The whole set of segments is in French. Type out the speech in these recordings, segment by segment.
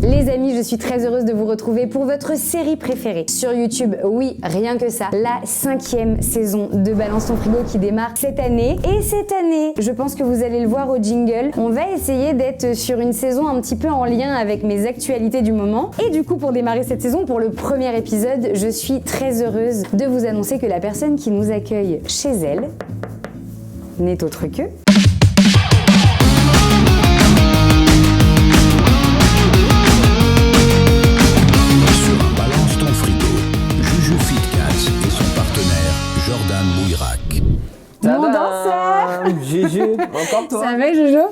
Les amis, je suis très heureuse de vous retrouver pour votre série préférée sur YouTube. Oui, rien que ça. La 5e saison de Balance ton frigo qui démarre cette année. Et cette année, je pense que vous allez le voir au jingle, on va essayer d'être sur une saison un petit peu en lien avec mes actualités du moment. Et du coup, pour démarrer cette saison, pour le premier épisode, je suis très heureuse de vous annoncer que la personne qui nous accueille chez elle n'est autre que... Mon danseur Juju, encore toi? Ça va Jojo?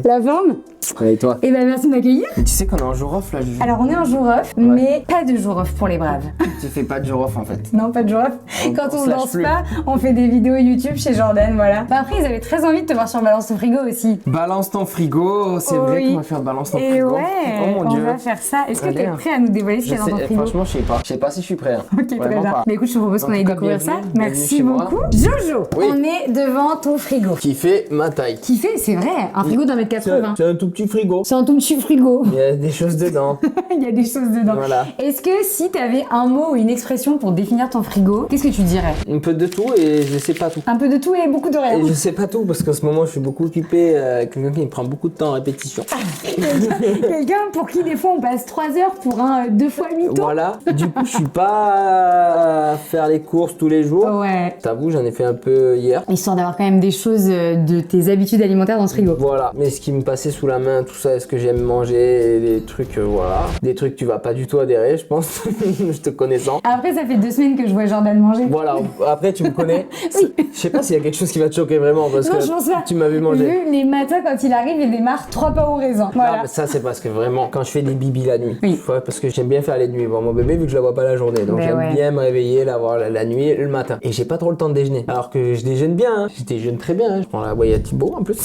La forme? Et toi? Et ben merci de m'accueillir. Tu sais qu'on est en jour off là, Juju? Alors on est en jour off, mais pas de jour off pour les braves. Tu fais pas de jour off en fait. Non, pas de jour off. Quand on se lâche danse plus. pas, on fait des vidéos YouTube chez Jordan, voilà. Bah après, ils avaient très envie de te voir sur Balance ton frigo aussi. Balance ton frigo, c'est vrai qu'on va faire balance ton Et frigo. ouais, Oh mon on dieu. va faire ça. Est-ce que Allez, t'es hein. prêt à nous dévoiler ce qu'il y a dans ton frigo? Franchement, je sais pas. Je sais pas si je suis prêt. Hein. Ok, très Vraiment bien. pas. Mais écoute, je te propose qu'on En aille tout cas, découvrir ça. bienvenue Merci chez moi. beaucoup. Jojo, Oui. on est devant ton frigo. Qui fait ma taille. Qui fait, c'est vrai, un frigo d'1m80. C'est un tout petit frigo. C'est un tout petit frigo. Il y a des choses dedans. Il y a des choses dedans. Voilà. Est-ce que si t'avais un mot ou une expression pour définir ton frigo, qu'est-ce que tu dirais? Un peu de tout et je sais pas tout. Un peu de tout et beaucoup de rien. Et je sais pas tout parce qu'en ce moment je suis beaucoup occupé avec quelqu'un qui me prend beaucoup de temps en répétition. Quelqu'un pour qui des fois on passe 3 heures pour un 2 fois mi-temps. Voilà, du coup je suis pas à faire les courses tous les jours. Ouais. T'avoue, j'en ai fait un peu hier. Histoire d'avoir quand même des choses de tes habitudes alimentaires dans ce frigo. Voilà, mais ce qui me passait sous la main, tout ça, est-ce que j'aime manger, des trucs, voilà. Des trucs que tu vas pas du tout adhérer, je pense, je te connaissant. Après, ça fait 2 semaines que je vois Jordan manger. Voilà, après tu me connais. Oui. Je sais pas s'il y a quelque chose qui va te choquer vraiment parce Non, que je pense pas. tu m'avais mangé. Lui, les matins, quand il arrive, il démarre 3 pains au raisin. Ah, Voilà. mais ça c'est parce que vraiment quand je fais des bibis la nuit, Oui. ouais, parce que j'aime bien faire les nuits. Bon, mon bébé vu que je la vois pas la journée, donc Ben j'aime ouais. bien me réveiller, la voir la nuit et le matin. Et j'ai pas trop le temps de déjeuner. Alors que je déjeune bien, hein. Je déjeune très bien. Hein. Je prends la boîte à Thibaut en plus.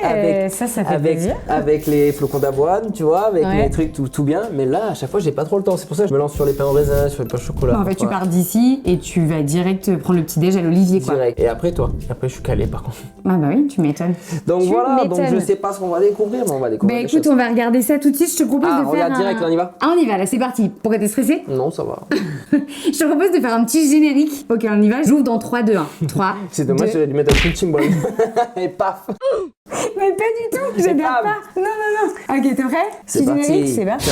Ouais, ça fait plaisir. Avec les flocons d'avoine, tu vois, avec Ouais. les trucs tout bien. Mais là à chaque fois j'ai pas trop le temps. C'est pour ça que je me lance sur les pains au raisin, sur les pains au chocolat. En fait, tu Voilà. pars d'ici et tu vas direct prendre le petit déj à l'Olivier, quoi. Direct. Et après toi, après je suis calé par contre. Ah bah oui, tu m'étonnes. Donc Tu voilà, donc m'étonnes. je sais pas ce qu'on va découvrir, mais on va Bah découvrir des écoute, choses. on va regarder ça tout de suite. Je te propose Ah, de on faire regarde direct, là, on y va. Ah, on y va, là, c'est parti. Pourquoi t'es stressé? Non, ça va. Je te propose de faire un petit générique. Ok, on y va. J'ouvre dans 3, 2, 1. 3. C'est dommage, j'aurais dû mettre un punching ball. Et paf. Mais pas du tout, j'adore grave. pas. Non, non, non. Ok, t'es prêt? C'est Petit parti. générique, c'est parti.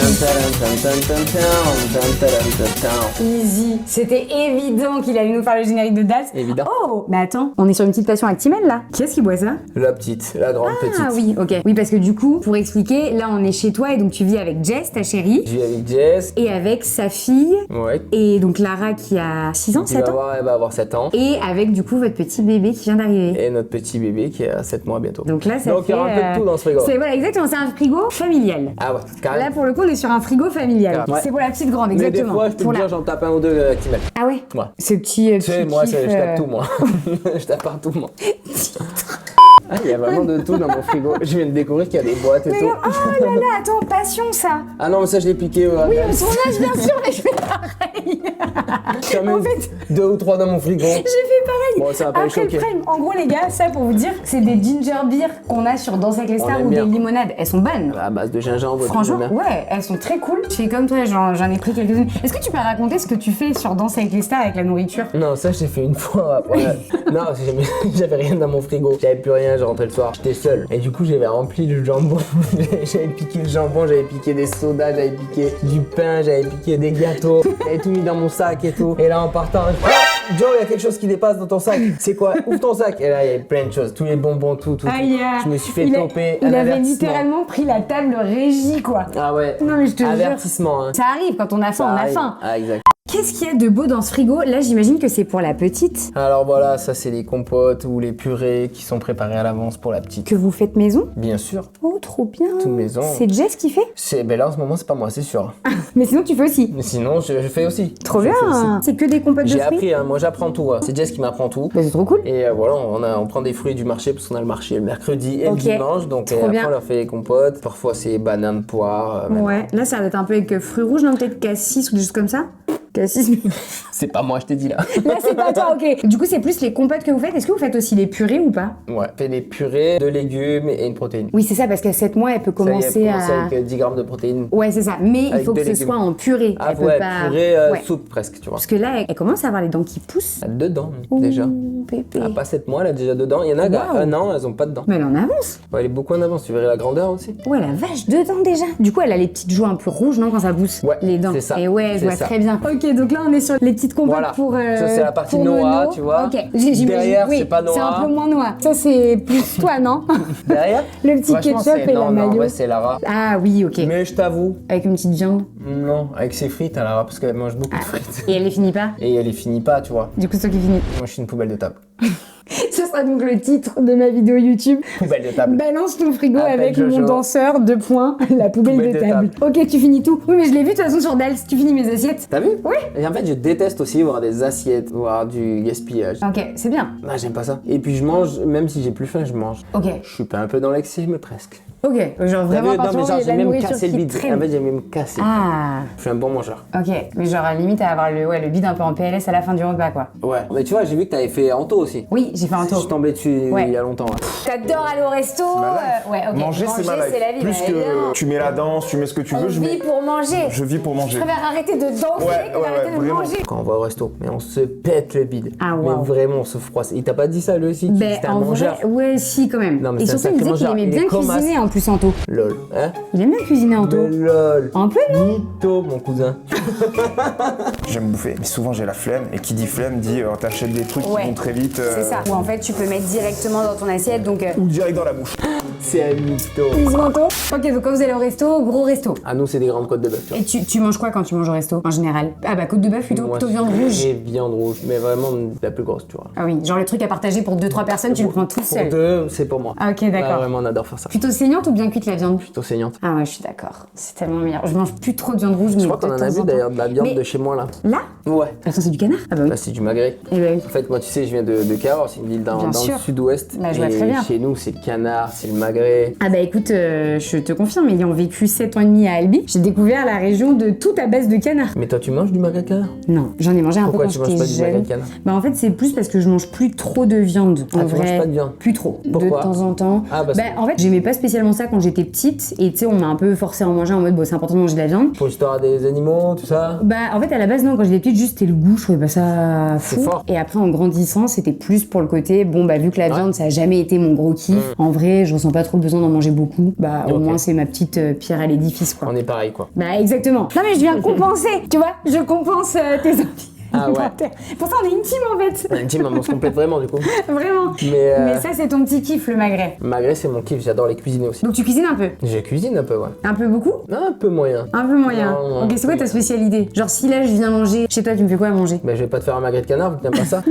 Easy. C'était évident qu'il allait nous faire le générique de Daz. Évident. Oh, mais attends, on est sur une petite passion actimelle là. Qui est-ce qui boit ça? La petite, la grande petite. Ah oui, ok. Oui, parce que du coup, pour expliquer, là on est chez toi et donc tu vis avec Jess, ta chérie, Je vis avec Jess. et avec sa fille, Ouais. et donc Lara qui a 6 ans, Qui 7 ans, elle va avoir 7 ans. et avec du coup votre petit bébé qui vient d'arriver. Et notre petit bébé qui a 7 mois bientôt. Donc là, ça Donc fait. il y aura un peu de tout dans ce frigo. Voilà, exactement, c'est un frigo familial. Ah ouais, Là, carrément. pour le coup, on est sur un frigo familial. Ouais. C'est pour la petite grande, Mais exactement. des fois, je peux Pour te la- dire, j'en tape un ou deux qui m'aiment. Ah ouais? Ouais. Ce petit. Tu sais, moi, je tape tout, moi. je tape partout, moi. Ah, il y a vraiment de tout dans mon frigo. Je viens de découvrir qu'il y a des boîtes et Mais tout. non, oh là là, attends, passion ça! Ah non, mais ça, je l'ai piqué. Oui, à son âge, bien sûr, mais je fais pareil! Quand même en fait- 2 ou 3 dans mon frigo. J'ai fait pareil! Bon, ça va pas les Après le choquer. prime, en gros, les gars, ça pour vous dire, c'est des ginger beer qu'on a sur Danse avec les On stars aime ou des bien. limonades. Elles sont bonnes. À base de gingembre. tout Franchement, bien. ouais, elles sont très cool. Je fais comme toi, j'en ai pris quelques-unes. Est-ce que tu peux raconter ce que tu fais sur Danse avec les stars avec la nourriture? Non, ça, j'ai fait une fois. Voilà. Non, j'avais rien dans mon frigo. J'avais plus rien, je rentrais le soir. J'étais seul. Et du coup, j'avais rempli le jambon. J'avais piqué le jambon, j'avais piqué des sodas, j'avais piqué du pain, j'avais piqué des gâteaux. J'avais tout mis dans mon sac et tout. Et là, en partant, Joe, il y a quelque chose qui dépasse dans ton sac. C'est quoi? Ouvre ton sac. Et là, il y avait plein de choses. Tous les bonbons, tout. Aïe, Je me suis fait il a- toper. Il un avait avertissement. littéralement pris la table régie, quoi. Ah ouais. Non, mais je te jure. Avertissement, hein. Ça arrive, quand on a faim, on a arrive. faim. Ah, exact. Qu'est-ce qu'il y a de beau dans ce frigo? Là, j'imagine que c'est pour la petite Alors voilà, ça c'est les compotes ou les purées qui sont préparées à l'avance pour la petite. que vous faites maison. Bien sûr. Oh, trop bien. Tout maison. C'est Jess qui fait? Ben là en ce moment c'est pas moi, c'est sûr. Mais sinon, tu fais aussi. Mais sinon je fais aussi. Trop Je fais aussi. bien. C'est que des compotes de J'ai fruits. appris, hein, moi j'apprends tout. Hein. C'est Jess qui m'apprend tout. Bah, c'est trop cool. Et voilà, on prend des fruits du marché parce qu'on a le marché le mercredi et Ok. le dimanche. Donc Trop après bien. on leur fait les compotes. Parfois c'est banane, poire. Ouais, là, ça va être un peu avec fruits rouges, non? Peut-être cassis ou des choses comme ça. Cassis. C'est pas moi, je t'ai dit là. Là, c'est pas toi, ok. Du coup, c'est plus les compotes que vous faites. Est-ce que vous faites aussi les purées ou pas? Ouais, fais des purées, de légumes et une protéine. Oui, c'est ça, parce qu'à 7 mois, elle peut Ça y est, commencer commencer à. avec 10 grammes de protéines. Ouais, c'est ça. Mais il Avec faut que des ce légumes. soit en purée. Ah Elle peut ouais, pas. purée, Ouais. soupe presque, tu vois. Parce que là, elle commence à avoir les dents qui poussent. Elle a dedans, déjà. Ouh, bébé. Elle a pas 7 mois, elle a déjà dedans. Il y en a qui Waouh. a 1 an, elles ont pas dedans. Mais elle en avance. Ouais, elle est beaucoup en avance. Tu verrais la grandeur aussi. Ouais, la vache, 2 dents déjà. Du coup, elle a les petites joues un peu rouges, non, quand ça pousse. Ouais, les dents. c'est ça. Et ouais, je C'est vois ça. très bien. Ok, donc là, on est sur les petites compotes Voilà. pour. Ça, c'est la partie pour noix, Nono. tu vois. Ok, j'imagine. Derrière, Oui, c'est pas c'est un noix. peu moins noix. Ça, c'est plus toi, non? Derrière Le petit Franchement, ketchup c'est- et non, la non, mayo. ouais, c'est Lara. Ah oui, ok. Mais je t'avoue, Avec une petite viande. non, avec ses frites, Lara, parce qu'elle mange beaucoup de frites. Et elle les finit pas. Et elle les finit pas, tu vois. Du coup, c'est toi qui finis. Moi, je suis une poubelle de table. Ce sera donc le titre de ma vidéo YouTube. Poubelle de table. Balance ton frigo Appelle avec Jojo. mon danseur, 2 points, la poubelle de table. Ok, tu finis tout. Oui, mais je l'ai vu de toute façon sur Dals. Tu finis mes assiettes. T'as vu? Oui. Et en fait, je déteste aussi voir des assiettes, voir du gaspillage. Ok, c'est bien. Ah, j'aime pas ça. Et puis, je mange, même si j'ai plus faim, je mange. Ok. Je suis pas un peu dans l'excès, mais presque. Ok, genre T'as vraiment vu? à Non, partir mais du moment où il y genre, a de j'ai la même nourriture cassé le qui bide. traîne. En fait, j'ai même cassé. Ah, Je suis un bon mangeur. ok. Mais genre à la limite à avoir le bide un peu en PLS à la fin du repas, quoi. Ouais. Mais tu vois, j'ai vu que t'avais fait Anto aussi. Oui, j'ai fait un Je tour. suis tombé dessus Ouais. il y a longtemps. Ouais. T'adores aller au resto Ouais, ok. Manger, c'est ma life. c'est la vie. Plus bah, que évidemment. tu mets la danse, tu mets ce que tu On veux, je vit pour manger. vis pour manger. Je préfère arrêter de danser Ouais, que ouais, d'arrêter de vraiment. manger. Quand on va au resto, mais on se pète le bide. Ah, mais waouh. vraiment, on se froisse. Il t'a pas dit ça lui aussi qu'il Ben, était un en mangeur? vrai, ouais, si, quand même. Non, mais Et c'est un surtout, il me disait sacré qu'il mangeur. aimait Il est bien comme cuisiner en plus, Anto. Lol. Hein? Il aime bien cuisiner, Anto. Mais lol. Un peu, non? Mytho, mon cousin. J'aime bouffer. Mais souvent, j'ai la flemme. Et qui dit flemme dit t'achètes des trucs Ouais. qui vont très vite. C'est ça. Ou en fait, tu peux mettre directement dans ton assiette, donc. Ou direct dans la bouche. C'est un mytho. Bisous, Anto. Ok, donc quand vous allez au resto, gros resto. Ah, nous, c'est des grandes côtes de bœuf, tu vois. Et tu manges quoi quand tu manges au resto, en général? Ah bah, côte de bœuf plutôt, Moi, plutôt viande rouge. Et viande rouge, mais vraiment la plus grosse, tu vois. Ah oui, genre le truc à partager pour 2-3 personnes, tu le prends tout Pour seul. 2, c'est pour moi. Ah ok, Ah, d'accord. vraiment, on adore faire ça. Plutôt saignante ou bien cuite la viande? Plutôt saignante. Ah ouais, je suis d'accord. C'est tellement meilleur. Je mange plus trop de viande rouge, mais Je crois qu'on en a vu d'ailleurs de la viande de chez moi là. Là? Ouais. Attends, c'est du canard? Ah bah oui. Là, c'est du magret. Eh ben oui. En fait, moi, tu sais, je viens de Cahors, c'est une ville Bien dans sûr. le sud-ouest. Bah, je vois Et très bien. chez nous, c'est le canard, c'est le magret. Ah bah écoute, je te confirme, ayant vécu 7 ans et demi à Albi, j'ai découvert la région de tout à base de canard. Mais toi, tu manges du magret de canard? Non, j'en ai mangé un Pourquoi peu tu quand manges j'étais pas du magret jeune. de canard? Bah en fait, c'est plus parce que je mange plus trop de viande. En Ah, tu vrai, manges pas de viande? Plus trop. Pourquoi De temps en temps. Ah, bah, bah en fait, j'aimais pas spécialement ça quand j'étais petite et tu sais, on m'a un peu forcé à en manger en mode bon, c'est important de manger de la viande. Pour l'histoire des animaux, tout ça? Bah en fait à la base non, quand j'étais petite juste c'était le goût, je trouvais pas ça C'est fou. fort. Et après en grandissant c'était plus pour le côté bon bah vu que la viande ça a jamais été mon gros kiff, en vrai je ressens pas trop le besoin d'en manger beaucoup. Bah au Ok. moins c'est ma petite pierre à l'édifice quoi. On est pareil, quoi. Bah exactement. Non mais je viens compenser, tu vois, je compense tes envies. Ah ouais. alimentaires. Pour ça on est intime en fait. Intime, on se complète vraiment, du coup. Vraiment. Mais, Mais ça c'est ton petit kiff le magret. magret, c'est mon kiff, j'adore les cuisiner aussi. Donc tu cuisines un peu? Je cuisine un peu, ouais. Un peu beaucoup? Un peu moyen. Un peu moyen. Non, Ok, c'est quoi ta spécialité? Genre si là je viens manger chez toi, tu me fais quoi à manger? Ben, je vais pas te faire un magret de canard, vu que t'aimes pas ça.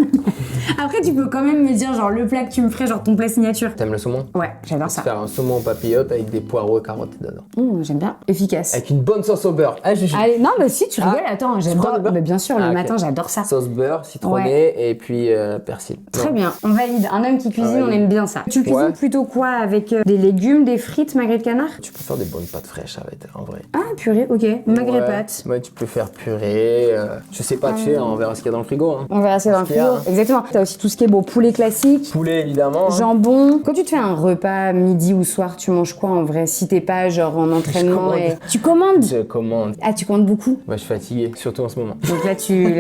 Après tu peux quand même me dire genre le plat que tu me ferais, genre ton plat signature. T'aimes le saumon? Ouais, j'adore ça. Faire un saumon papillote avec des poireaux et carottes dedans. J'aime bien. Efficace. Avec une bonne sauce au beurre. Ah, je Allez, non, bah si, tu rigoles, attends, prends j'adore. du beurre Bah, bien sûr, Ah, le ok. matin, j'adore ça. Sauce beurre, citronné et puis persil. Très Non. bien, on valide. Un homme qui cuisine, Ah, on ouais. aime bien ça. Tu cuisines Ouais. plutôt quoi? Avec des légumes, des frites, magret de canard? Tu peux faire des bonnes pâtes fraîches avec, en vrai. Ah, purée, ok. Magret Ouais. pâte. Ouais, tu peux faire purée. Je sais pas, tu sais, on verra ce qu'il y a dans le frigo. Hein. On verra ça dans le qu'il y a, frigo. hein. Exactement. T'as aussi tout ce qui est bon, poulet classique. Poulet, évidemment. hein. Jambon. Quand tu te fais un repas midi ou soir, tu manges quoi en vrai? Si t'es pas genre en entraînement commande. et. Tu commandes? Je commande. Ah, tu commandes beaucoup? Ouais, je suis fatigué, surtout en ce moment. Donc là, tu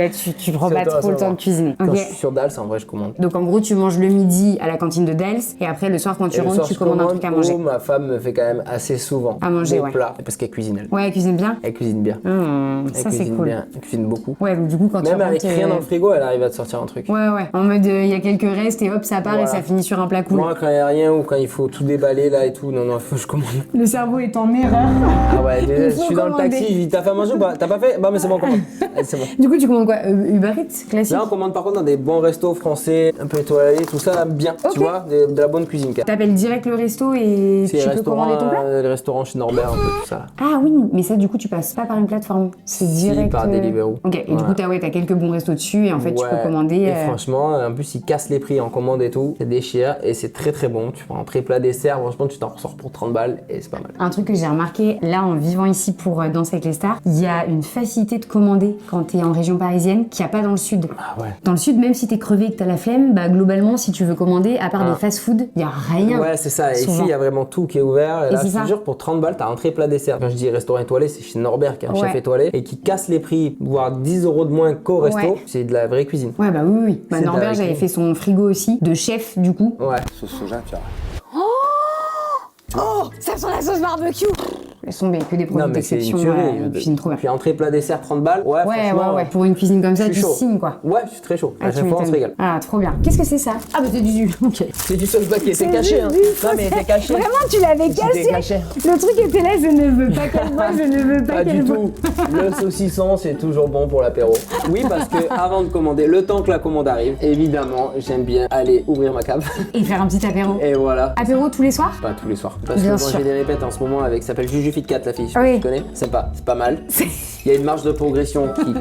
prends pas Surtout en trop ce le temps moment. de cuisiner. Quand Ok. je suis sur Dals, en vrai, je commande. Donc en gros, tu manges le midi à la cantine de Dals et après le soir quand tu Et le rentres, soir, tu je commandes un commande truc à manger. ou ma femme me fait quand même assez souvent À manger, des ouais. plats parce qu'elle cuisine elle. Ouais, elle cuisine bien. Elle cuisine bien. Elle Ça c'est cuisine cool. bien. Elle cuisine beaucoup. Ouais, donc du coup quand tu Même avec rentres, rien dans le frigo, elle arrive à te sortir un truc. Ouais, ouais. En mode il y a quelques restes et hop, ça part et Voilà. ça finit sur un plat cool. Moi, quand il y a rien ou quand il faut tout déballer là et tout, non, faut que je commande. Le cerveau est en erreur. Ah ouais, déjà, Il je faut suis dans le commander. taxi, je dis t'as fait à manger ou pas? T'as pas fait? Bah, mais c'est bon, commande. Allez, c'est bon. Du coup, tu commandes quoi? Uber Eats, classique. Là, on commande par contre dans des bons restos français, un peu étoilés, tout ça, bien, Ok. tu vois, de la bonne cuisine. T'appelles direct le resto et C'est tu peux commander ton plat. les restaurants chez Norbert, un peu tout ça. Ah oui, mais ça du coup tu passes pas par une plateforme, c'est direct. par Deliveroo. Ok, et du Voilà. coup t'as quelques bons restos dessus et en fait tu peux Ouais. commander. Et franchement, en plus, ils cassent les prix en commande et tout, c'est déchire et c'est très très bon. Tu prends un pré-plat dessert, franchement, tu t'en ressors pour 30 balles et c'est pas mal. Un truc que j'ai remarqué là en vivant ici pour Danser avec les stars, il y a une facilité de commander quand t'es en région parisienne qu'il n'y a pas dans le sud. Ah ouais. Dans le sud, même si t'es crevé et que t'as la flemme, bah globalement si tu veux commander, à part des fast-food, il y a rien. Ouais, c'est ça. Et ici, Souvent. il y a vraiment tout qui est ouvert. Et là, c'est je ça. te jure, pour 30 balles, t'as entrée plat dessert. Quand je dis restaurant étoilé, c'est chez Norbert qui est un chef Ouais. étoilé et qui casse les prix, voire 10 € de moins qu'au resto. Ouais. C'est de la vraie cuisine. Ouais bah oui. Bah, C'est de la Norbert, j'avais cuisine. fait son frigo aussi, de chef du coup. Ouais. Sauce soja, tu vois. Oh, ça sent la sauce barbecue. Elles sont que des Non, produits mais c'est une d'exception, tuerie. ils cuisinent trop bien. Puis entrée plat dessert 30 balles. Ouais, franchement, Ouais. Pour une cuisine comme ça, je tu suis chaud. signes quoi. Ouais, je suis très chaud. Ah, À tu chaque fois, on se m'étonnes. régale. Ah, trop bien. Qu'est-ce que c'est ça? Ah, bah c'est du jus. Ok. C'est du sauce baquet, c'est caché. Hein. Non, mais c'est caché. Vraiment, tu l'avais C'était caché. caché. Le truc était là, je ne veux pas qu'elle voie, je ne veux pas Pas qu'elle du voie. tout. Le saucisson, c'est toujours bon pour l'apéro. Oui, parce que avant de commander, le temps que la commande arrive, évidemment, j'aime bien aller ouvrir ma cave. Et faire un petit apéro. Et voilà. Apéro tous les soirs? Pas tous les soirs. Parce Bien que moi sûr. j'ai des répètes en ce moment avec, ça s'appelle Juju Fit 4 la fille, je sais pas Oui. si tu connais. C'est pas mal. Il y a une marge de progression qui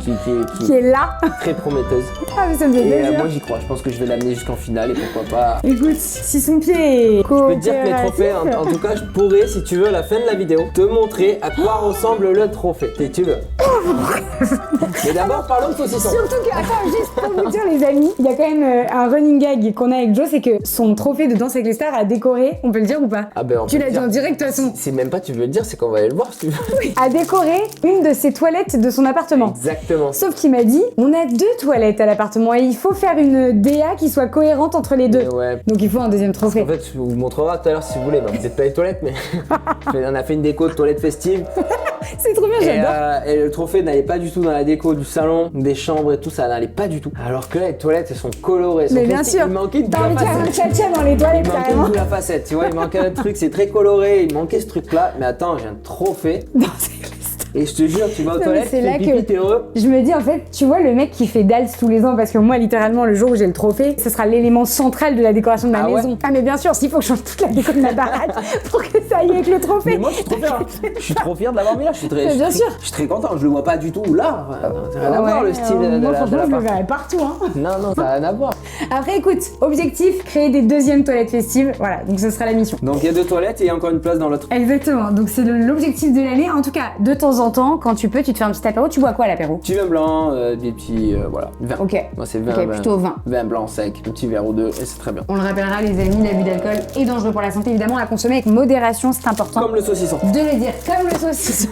Qui est là. est très prometteuse. Ah, mais ça me fait Et plaisir. moi j'y crois, je pense que je vais l'amener jusqu'en finale et pourquoi pas. Écoute, si son pied est Je peux te dire que les trophées, en tout cas, je pourrais, si tu veux, à la fin de la vidéo, te montrer à quoi ressemble le trophée. Si tu veux. Mais d'abord, parlons de saucisson. Surtout que, attends, juste pour vous dire les amis, il y a quand même un running gag qu'on a avec Joe, c'est que son trophée de Danse avec les stars a décoré, on peut le dire ou pas? Ah ben, on Tu peut l'as le dit dire. en direct de toute façon. C'est même pas tu veux le dire, c'est qu'on va aller le voir si tu veux. A décoré une de ses toilettes de son appartement. Exactement. Sauf qu'il m'a dit, on a 2 toilettes à l'appartement et il faut faire une DA qui soit cohérente entre les deux. Mais ouais. Donc il faut un deuxième trophée. En fait, je vous montrerai tout à l'heure si vous voulez. Bah, peut-être pas les toilettes, mais on a fait une déco de toilettes festives. C'est trop bien, j'adore. Et le trophée n'allait pas du tout dans la déco du salon, des chambres et tout, ça n'allait pas du tout. Alors que là, les toilettes, elles sont colorées. Mais sont bien festives. sûr. Il manquait de T'as envie de faire un facette. tcha-tcha dans les toilettes Il manquait carrément. de la facette, tu vois, il manquait un truc, c'est très coloré, il manquait ce truc-là. Mais attends, j'ai un trophée. Non, c'est clair. Et je te jure, tu vas aux mais toilettes, c'est tu là fais pipi, que- t'es heureux. Je me dis en fait, tu vois le mec qui fait Dals tous les ans, parce que moi littéralement le jour où j'ai le trophée, ce sera l'élément central de la décoration de ma Ah ouais maison. Ah mais bien sûr, s'il faut que je change toute la déco de ma baraque pour que ça aille avec le trophée. Mais moi, je suis trop fier. Je suis trop fier de l'avoir mis là. Je suis très, Mais bien sûr. je suis très content. Je le vois pas du tout là. Ça n'a rien à Ouais, voir le style de moi la franchement je le part. verrai partout hein. Non, ça n'a rien à voir. Après écoute, objectif, créer des deuxièmes toilettes festives, voilà, donc ce sera la mission. Donc il y a 2 toilettes et il y a encore une place dans l'autre. Exactement, donc c'est l'objectif de l'année. En tout cas, de temps en temps, quand tu peux, tu te fais un petit apéro. Tu bois quoi à l'apéro? Petit vin blanc, des petits, voilà, vin. Ok. Moi c'est vin, Ok, plutôt vin. Vin blanc sec, un petit verre ou deux et c'est très bien. On le rappellera les amis, l'abus d'alcool est dangereux pour la santé, évidemment, à consommer avec modération, c'est important. Comme le saucisson. De le dire, comme le saucisson.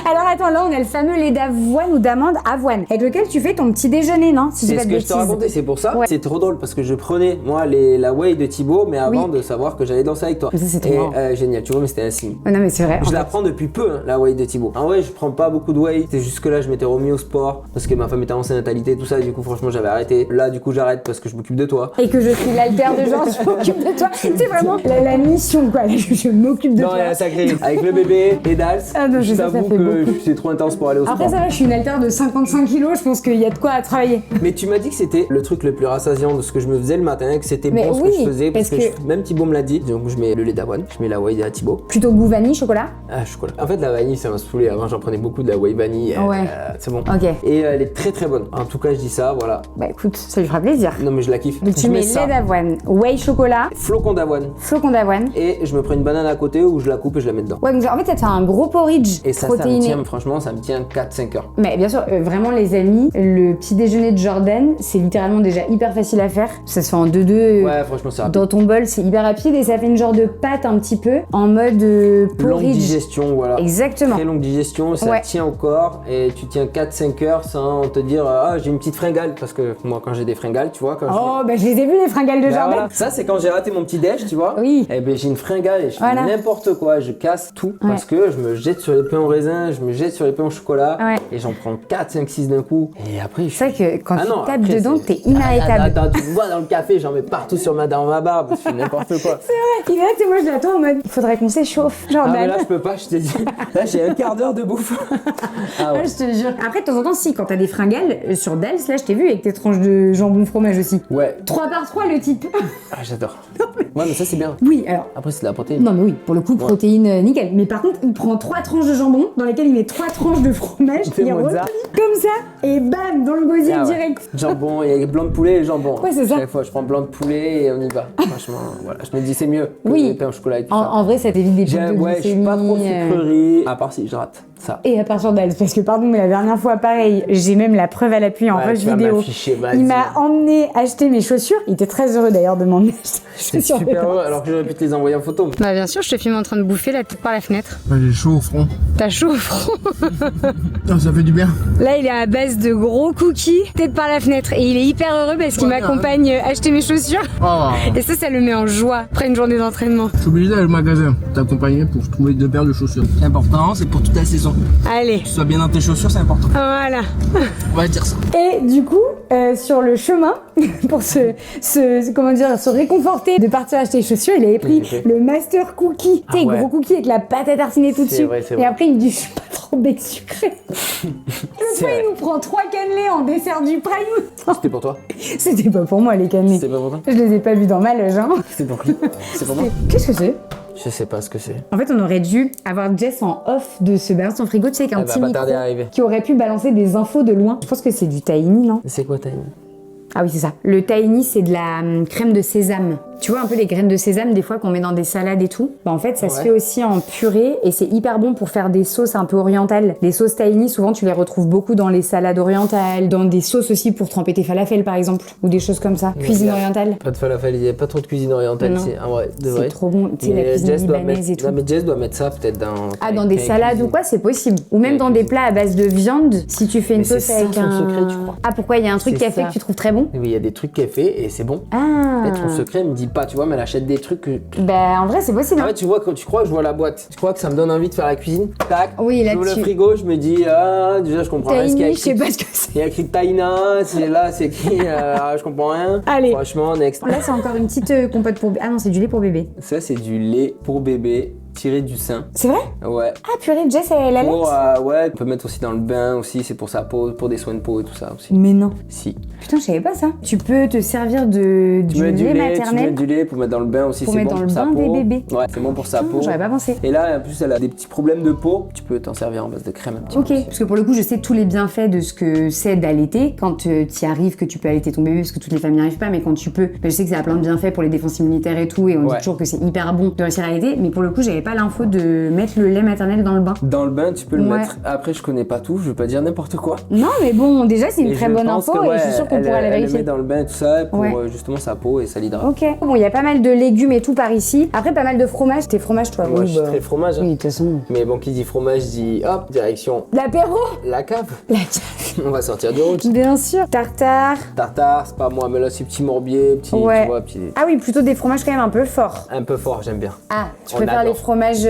Alors attends, là on a le fameux lait d'avoine ou d'amande avoine, avec lequel tu fais ton petit déjeuner, non? Si C'est j'ai pas ce de que je te bêtises. racontais, c'est pour ça. Ouais. C'est trop drôle parce que je prenais moi la whey de Thibaut, mais avant de savoir que j'allais danser avec toi. Mais ça, c'est trop Et marrant. génial, tu vois, mais c'était un signe. Non mais c'est vrai. en Je la fait. prends depuis peu, hein, la whey de Thibaut. En vrai, je prends pas beaucoup de whey. C'est juste que là, je m'étais remis au sport parce que ma femme était enceinte natalité, tout ça. Et du coup, franchement, j'avais arrêté. Là, du coup, j'arrête parce que je m'occupe de toi. Et que je suis l'altère de genre, je m'occupe de toi. C'est vraiment la mission quoi, je m'occupe de Non, toi. il y a la sacrée. Avec le bébé et Dals, Ah non, je ça t'avoue fait que beaucoup. c'est trop intense pour aller au Après sport. ça va, je suis une altère de 55 kilos, je pense qu'il y a de quoi à travailler. Mais tu m'as dit que c'était le truc le plus rassasiant de ce que je me faisais le matin, que c'était Mais bon ce oui, que je faisais. Parce parce que, que- même Thibaut me l'a dit. Donc, je mets le lait d'avoine, je mets la whey à Thibaut. Plutôt goût vanille, chocolat? Ah, chocolat. En fait, la vanille, ça m'a saoulé. Avant, j'en prenais beaucoup de la whey vanille. Ouais. C'est bon. Ok. Et elle est très très bonne. En tout cas, je dis ça, voilà. Bah écoute, ça lui fera plaisir. Non, mais je la kiffe. Donc Je tu mets ça, lait d'avoine, whey chocolat, flocon d'avoine. flocon d'avoine. Et je me prends une banane à côté où je la coupe et je la mets dedans. Ouais, donc en fait ça te fait un gros porridge Et ça me protéiné. tient, franchement, ça me tient 4-5 heures. Mais bien sûr, vraiment les amis, le petit déjeuner de Jordan, c'est littéralement déjà hyper facile à faire. Ça se fait en 2-2 Ouais, franchement, c'est rapide. dans ton bol, c'est hyper rapide et ça fait une genre de pâte un petit peu en mode Longue porridge. digestion, voilà. Exactement. Très longue digestion, ça Ouais. tient au corps et tu tiens 4-5 heures sans te dire ah j'ai une petite fringale parce que moi quand j'ai des fringales tu vois quand Oh, bah je les ai vus les fringales de Bah, Jordan. voilà. Ça c'est quand j'ai raté mon petit déj tu vois. Oui. Et ben j'ai une fringale et je fais Voilà. n'importe quoi, je casse tout parce que je me jette sur les pains au raisin, pain, je me jette sur les pains au chocolat Ouais. et j'en prends 4, 5, 6 d'un coup. Et après, je C'est vrai que quand Ah tu non, tapes après, dedans, c'est- t'es inarrêtable. Attends, tu me vois dans le café, j'en mets partout dans ma barbe, je fais n'importe quoi. Il est là, tu sais, moi je l'attends en mode, il faudrait qu'on s'échauffe. Genre, Ah mais là je peux pas, je t'ai dit. Là j'ai un quart d'heure de bouffe. Ah ouais. je te jure. Après, de temps en temps, si, quand t'as des fringales, sur Dals, là, je t'ai vu avec tes tranches de jambon fromage aussi. Ouais. 3 par 3 le type. Ah j'adore. Ouais mais ça c'est bien. Oui, alors. Après c'est de la protéine. Non, mais oui, pour le coup, protéines, nickel. Mais par contre, il prend 3 tranches de jambon dans lesquelles il met 3 tranches de fromage. C'est Il Mozart. replie comme ça, et bam, dans le gosier Ah ouais. direct. Jambon, il y a blanc de poulet et jambon. Ouais, c'est ça. Chaque fois je prends blanc de poulet et on y va. Franchement, voilà. Je me dis c'est mieux que Oui. les pains au chocolat et tout ça. En vrai, ça t'évite des pics de Ouais, je suis pas trop glycémie, sucrerie. À part si je rate ça. Et à partir d'Als, parce que pardon, mais la dernière fois, pareil, j'ai même la preuve à l'appui en Ouais, rush tu vas vidéo. m'afficher, vas-y. Il m'a emmené acheter mes chaussures. Il était très heureux d'ailleurs de m'emmener acheter mes C'est chaussures. super heureux alors que j'aurais pu te les envoyer en photo. Bah bien sûr, je te filme en train de bouffer la tête par la fenêtre. J'ai chaud au front. T'as chaud au front. Ça fait du bien. Là, il est à base de gros cookies, tête par la fenêtre. Et il est hyper heureux parce qu'il m'accompagne acheter mes chaussures. Oh, Et ça le met en joie après une journée d'entraînement. je suis obligé d'aller au magasin t'accompagner pour trouver 2 paires de chaussures. C'est important, c'est pour toute la saison. Allez, Que tu sois bien dans tes chaussures, c'est important. voilà. On va dire ça. Et du coup, sur le chemin, pour comment dire, se réconforter de partir acheter les chaussures, il avait pris Ok. le Master Cookie. Tu sais, ouais. gros cookie avec la pâte à tartiner tout C'est dessus. vrai, c'est Et vrai. après, il me dit, je suis pas trop bec sucré. C'est Une fois, vrai. il nous prend 3 cannelés en dessert du prime. C'était pour toi. C'était pas pour moi, les cannelés. C'était pas pour toi. Je les ai pas vus dans ma loge, hein. C'est pour qui. C'est pour moi. Qu'est-ce que c'est? Je sais pas ce que c'est. En fait, on aurait dû avoir Jess en off de ce balance ton frigo, tu sais, avec un Elle va petit pas micro tarder à arriver. qui aurait pu balancer des infos de loin. Je pense que c'est du tahini, non? C'est quoi Tiny? Ah oui, c'est ça. Le tahini, c'est de la crème de sésame. Tu vois un peu les graines de sésame des fois qu'on met dans des salades et tout. Bah en fait, ça se Ouais. fait aussi en purée et c'est hyper bon pour faire des sauces un peu orientales. Les sauces tahini, souvent tu les retrouves beaucoup dans les salades orientales, dans des sauces aussi pour tremper tes falafels par exemple, ou des choses comme ça. Cuisine là, orientale. Pas de falafel, il y a pas trop de cuisine orientale Non. ici. Ah ouais, de C'est vrai. trop bon. Tu sais, la Mais cuisine Jess doit libanaise mettre... et tout. Non mais Jess doit mettre ça peut-être dans... Ah, dans des salades ou quoi, c'est possible. Ou même Avec dans des cuisine. plats à base de viande, si tu fais une Mais c'est sauce ça avec son un... secret, tu crois. Ah, pourquoi il y a un truc C'est qu'elle fait ça. que tu trouves très bon? Oui, il y a des trucs qu'elle fait et c'est bon. Ah. Peut-être son secret, elle me dit pas, tu vois, mais elle achète des trucs que... Bah, en vrai, c'est possible. Ah hein. ouais, tu vois, quand tu crois que je vois la boîte, tu crois que ça me donne envie de faire la cuisine. Tac, Oui, là, j'ouvre le tu- frigo, je me dis, ah, déjà je comprends rien. ce qu'il y a Tahini, je sais écrit. pas ce que c'est. Il y a écrit Taïna, c'est là, c'est écrit, je comprends rien. Allez. Franchement, next. Là, c'est encore une petite compote pour... Ah non, c'est du lait pour bébé. Ça, c'est du lait pour bébé tiré du sein. C'est vrai? Ouais. Ah purée, Jess, elle allait? Ouais, on peut mettre aussi dans le bain aussi, c'est pour sa peau, pour des soins de peau et tout ça aussi. Mais non. Si. Putain, je savais pas ça. Tu peux te servir du Tu mets lait tu mets maternel. du lait pour mettre dans le bain aussi, Pour c'est mettre bon dans pour le sa bain des peau. bébés. Ouais, c'est bon pour sa peau. J'aurais pas pensé. Et là, en plus, elle a des petits problèmes de peau, tu peux t'en servir en base de crème un petit Ok, peu. parce que pour le coup, je sais tous les bienfaits de ce que c'est d'allaiter. Quand tu y arrives, que tu peux allaiter ton bébé, parce que toutes les familles n'y arrivent pas, mais quand tu peux, je sais que ça a plein de bienfaits pour les défenses immunitaires et tout, et on dit Ouais. toujours que c'est hyper bon de réussir à allaiter, mais pour le coup, j'avais pas l'info de mettre le lait maternel dans le bain. Dans le bain, tu peux le Ouais. mettre. Après, je connais pas tout, je veux pas dire n'importe quoi. Non, mais bon, déjà, c'est une Et très je bonne pense info, que, et ouais, je suis sûre qu'on elle- pourra la Elle le vérifier. met dans le bain, tout ça, pour Ouais. justement sa peau et ça l'hydrate. Ok. Bon, il y a pas mal de légumes et tout par ici. Après, pas mal de fromage. T'es fromage, toi? Moi, Oui, je suis bah. très fromage. hein. Oui, de toute façon. Mais bon, qui dit fromage dit hop, direction L'apéro? la cave. La cave. On va sortir du route. Bien sûr. Tartare. Tartare, c'est pas moi, mais là, c'est petit morbier, petit, Ouais. tu vois, petit. Ah oui, plutôt des fromages quand même un peu forts. Un peu fort, j'aime bien. Ah, tu On préfères adore. les fromages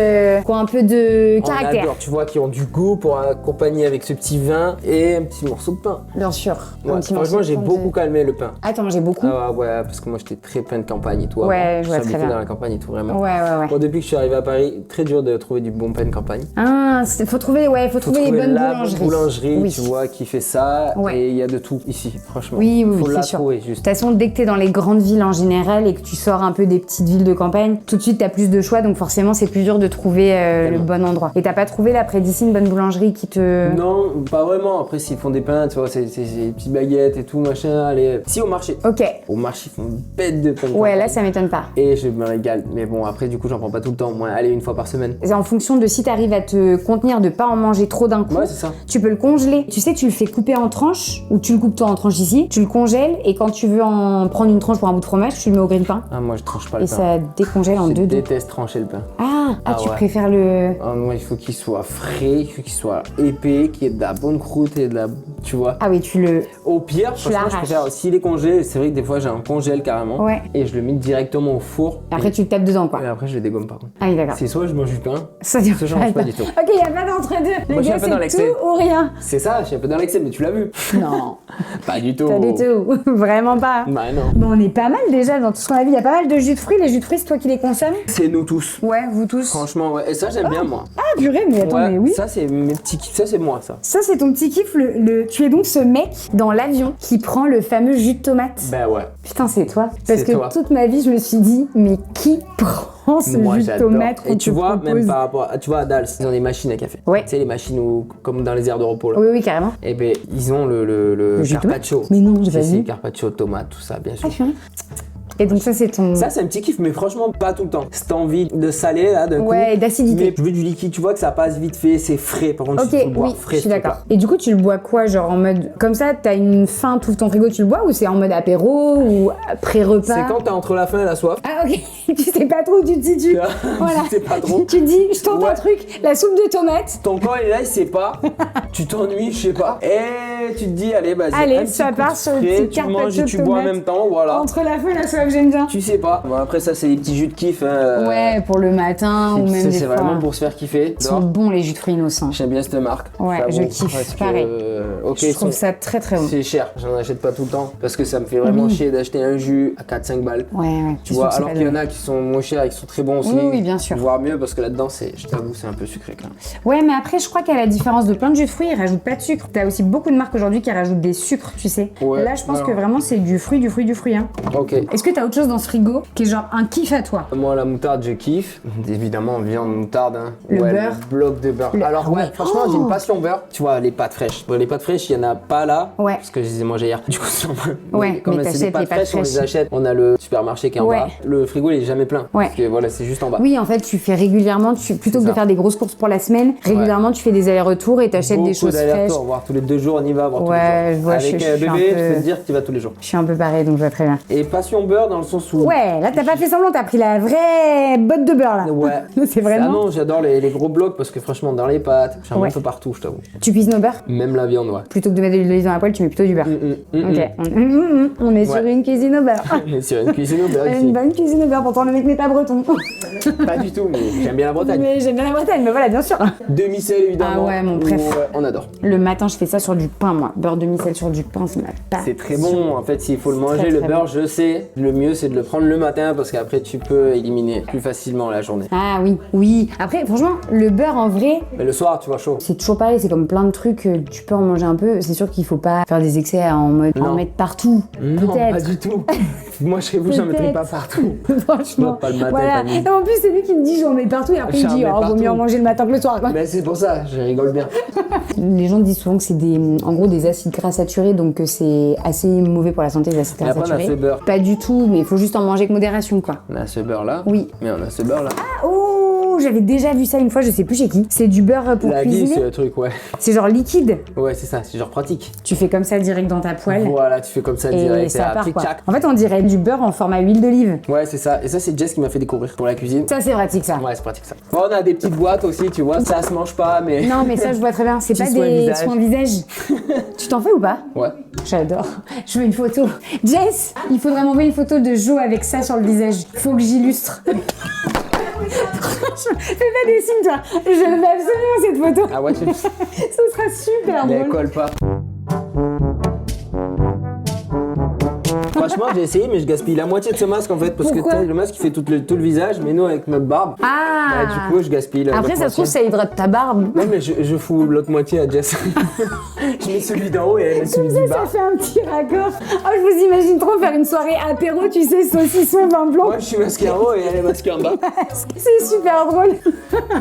qui ont un peu de On caractère. adore, tu vois, qui ont du goût pour accompagner avec ce petit vin et un petit morceau de pain. Bien sûr. Ouais, Un petit morceau franchement, de j'ai pain de- beaucoup calmé le pain. Ah, t'en mangeais beaucoup? Ah ouais, parce que moi, j'étais très plein de campagne et tout. Ouais, avant. je vois très j'habitais bien. dans la campagne et tout, vraiment. Ouais, ouais, ouais. Bon, depuis que je suis arrivé à Paris, très dur de trouver du bon pain de campagne. Ah, faut trouver, ouais, faut Faut trouver les bonnes la boulangeries. boulangerie, Oui. tu vois, qui fait ça. Ouais. Et il y a de tout ici, franchement. Oui, oui, Faut oui, la c'est sûr. trouver, De juste. toute façon, dès que t'es dans les grandes villes en général et que tu sors un peu des petites villes de campagne, tout de suite t'as plus de choix, donc forcément c'est plus dur de trouver le Tellement. bon endroit. Et t'as pas trouvé là près d'ici une bonne boulangerie qui te... Non, pas vraiment. Après, s'ils font des pains, tu vois, c'est des petites baguettes et tout, machin. Allez, si au marché. Ok. Au marché, ils font une bête de pain de Ouais, campagne. là ça m'étonne pas. Et je me régale. Mais bon, après, du coup, j'en prends pas tout le temps. Moi, allez, une fois par semaine. C'est en fonction de si t'arrives à te contenir de pas en manger trop d'un coup. Ouais, c'est ça. Tu peux le congeler. Tu sais, tu le fais couper en tranches, ou tu le coupes toi en tranches ici, tu le congèles, et quand tu veux en prendre une tranche pour un bout de fromage, tu le mets au grille-pain. Ah, moi, je tranche pas le Et pain. ça décongèle en Je 2-2. déteste trancher le pain. Tu ouais. préfères le... Ah, moi, il faut qu'il soit frais, il faut qu'il soit épais, qu'il y ait de la bonne croûte et de la tu vois. Ah oui, tu le... Au pire, Tu franchement, je l'arraches. préfère s'il est congé, c'est vrai que des fois j'ai un congèle carrément, Ouais. et je le mets directement au four. Après, tu le tapes dedans, quoi. Et après, je le dégomme par contre. Ah oui, d'accord. C'est soit je mange du pain, Ça dure soit je mange pas du tout. Ok, y a pas d'entre-deux. Les Moi, je suis gars, un peu dans c'est l'excès. tout ou rien. C'est ça, je suis un peu dans l'excès, mais tu l'as vu. Non, Pas du tout. pas du tout. Vraiment pas. Bah non. Bon, on est pas mal déjà dans tout ce qu'on a vu. Il y a pas mal de jus de fruits. Les jus de fruits, c'est toi qui les consommes? C'est nous tous. Ouais, vous tous. Franchement, ouais. Et ça, j'aime bien moi. Ah, purée, mais attends, Ouais, mais oui. ça, c'est mes petits kiffs. Ça, c'est moi, ça. Ça, c'est ton petit kiff. Tu es donc ce mec dans l'avion qui prend le fameux jus de tomate. Ben ouais. Putain, c'est toi. Parce C'est que toi. toute ma vie, je me suis dit, mais qui prend ce Moi, jus de j'adore. tomate qu'on Et tu te vois, propose? même par rapport à, tu vois, à Dals, ils ont des machines à café. Ouais. Tu sais, les machines où, comme dans les aires de repos, là. Oui, oui, carrément. Et ben, ils ont le jus de tomate carpaccio. Mais non, j'ai pas C'est vu. carpaccio, tomate, tout ça, bien sûr. Ah, purée. Et donc ça, c'est ton... Ça, c'est un petit kiff, mais franchement, pas tout le temps. Si t'as envie de saler, là, d'un coup. Ouais, d'acidité. Mais tu veux du liquide, tu vois que ça passe vite fait, c'est frais. Par contre, Ok, il faut le boire oui, frais. je suis ce d'accord. truc-là. Et du coup, tu le bois quoi? Genre en mode... Comme ça, t'as une faim, t'ouvres ton frigo, tu le bois? Ou c'est en mode apéro ou pré-repas? C'est quand t'es entre la faim et la soif. Ah ok, tu sais pas trop où tu te situes. Voilà. Tu sais pas trop. Tu te dis, je tente un Ouais. truc, la soupe de tomates. Ton corps il est là, il sait pas. Tu t'ennuies, je sais pas. Et tu te dis, allez, vas-y. Allez, un petit ça coup part de sur le frais, petit tu manges carpaccio et de tu bois en tomates. même temps, voilà. Entre la faim et la soif, j'aime bien. Tu sais pas. Bon, après, ça, c'est des petits jus de kiff. Ouais, pour le matin ou même des C'est fois. vraiment pour se faire kiffer. Ils sont dehors. bons les jus de fruits innocents. J'aime bien cette marque. Ouais, J'avoue, je kiffe, parce que, pareil. ok, Je ils trouve sont- ça très très bon. C'est cher, j'en achète pas tout le temps parce que ça me fait vraiment Oui. chier d'acheter un jus à 4-5 balles. Ouais, ouais. Tu vois, alors qu'il y en a qui sont moins chers et qui sont très bons aussi. Oui, oui, bien sûr. Voire mieux parce que là-dedans, je t'avoue, c'est un peu sucré quand même. Ouais, mais après, je crois qu'à la différence de plein de jus de fruits, ils rajoutent pas de sucre. T'as aussi beaucoup de marques aujourd'hui qui rajoutent des sucres, tu sais. Ouais, Là, je pense alors. que vraiment, c'est du fruit, hein. Ok. Est-ce que t'as autre chose dans ce frigo qui est genre un kiff à toi? Moi, la moutarde, je kiffe. Évidemment, viande, moutarde. Hein. Le ouais, beurre. Le bloc de beurre. Le- Alors, ah ouais, ouais. franchement, j'ai une passion beurre. Tu vois, les pâtes fraîches. Bon, les pâtes fraîches, il y en a pas là. Ouais. Parce que je les ai mangées hier. Du coup, c'est Ouais, comme mais c'est t'achètes des les pâtes pâtes fraîches, on les fraîches. achète. On a le supermarché qui est en Ouais. bas. Le frigo, il est jamais plein. Ouais. Parce que voilà, c'est juste en bas. Oui, en fait, tu fais régulièrement, plutôt que de ça. faire des grosses courses pour la semaine, régulièrement, tu fais des allers-retours et t'achètes des Beaucoup choses fraîches. d'allers-retours, voir tous les 2 jours, on y va, voir tous Ouais, les je jours. vois, Avec je un suis un bébé, je peu- peux te dire que tu vas tous les jours. Je suis un peu pareil, donc je vois très bien. Et passion beurre dans le sens où. Ouais, là, t'as pas fait semblant, t'as pris la vraie botte de beurre, là. Ouais. C'est vraiment... Ah non, j'adore les gros blocs parce que franchement, dans les pâtes, j'en mets Ouais. un peu partout, je t'avoue. Tu cuisines au beurre? Même la viande, ouais. Plutôt que de mettre de l'huile dans la poêle, tu mets plutôt du beurre. Ok. On est sur Ouais. une cuisine au beurre. Mais sur une cuisine au beurre Une ici. bonne cuisine au beurre, pourtant le mec n'est pas breton. Pas du tout, mais j'aime bien la Bretagne. Mais j'aime bien la Bretagne, mais voilà, bien sûr. Demi-sel, évidemment. Ah ouais, mon préf. Ouais, on adore. Le matin, je fais ça sur du pain, moi. Beurre demi-sel sur du pain, c'est ma passion. C'est très bon, en fait, s'il faut le manger, Très, le très beurre, je sais. Le mieux, c'est de le prendre le matin parce qu'après, tu peux éliminer plus facilement la journée. Ah oui, oui. Après, franchement, le beurre, en vrai, Mais le soir, tu vois chaud. c'est toujours pareil, c'est comme plein de trucs, tu peux en manger un peu. C'est sûr qu'il faut pas faire des excès en mode en Non. mettre partout. Non, pas Peut-être. du tout. Moi, chez vous, j'en mettrais pas Peut-être. partout. Franchement. Non, pas le matin, voilà. pas le midi. Et en plus, c'est lui qui me dit j'en mets partout et après il me J'en dit mets oh, vaut mieux en partout. manger le matin que le soir. quoi. Mais c'est pour ça, je rigole bien. Les gens disent souvent que c'est en gros des acides gras saturés, donc que c'est assez mauvais pour la santé, les acides Et gras après, on a saturés. ce beurre. Pas du tout, mais il faut juste en manger avec modération, quoi. On a ce beurre là. Oui. Mais on a ce beurre là. Oh, j'avais déjà vu ça une fois, je sais plus chez qui. C'est du beurre pour La vie, cuisiner. c'est le truc, ouais. C'est genre liquide. Ouais, c'est ça, c'est genre pratique. Tu fais comme ça direct dans ta poêle. Voilà, tu fais comme ça Et direct. ça part après, quoi. tchac. En fait, on dirait du beurre en format huile d'olive. Ouais, c'est ça. Et ça, c'est Jess qui m'a fait découvrir pour la cuisine. Ça, c'est pratique, ça. Ouais, c'est pratique ça. Bon, on a des petites boîtes aussi, tu vois. Ça se mange pas, mais. Non, mais ça, je vois très bien. C'est Petit pas soin des visage. soins visage. Tu t'en fais ou pas? Ouais. J'adore. Je veux une photo. Jess, il faudrait m'envoyer une photo de Jo avec ça sur le visage. Faut que j'illustre. Fais pas des signes, toi. Je veux absolument cette photo. Ah ouais, Ce sera super mais elle drôle. colle pas. Franchement, j'ai essayé, mais je gaspille la moitié de ce masque en fait. Parce Pourquoi que tu sais, le masque il fait tout le visage, mais nous avec notre barbe. Ah. Bah, du coup, je gaspille la Après, ça se trouve, ça hydrate ta barbe. Non, mais je fous l'autre moitié à Jess. Je mets celui d'en haut et elle met celui du Ça bas. fait un petit raccord. Oh, je vous imagine trop faire une soirée apéro, tu sais, saucisson, vin blanc. Moi, je suis masqué en haut et elle est masquée en bas. C'est super drôle.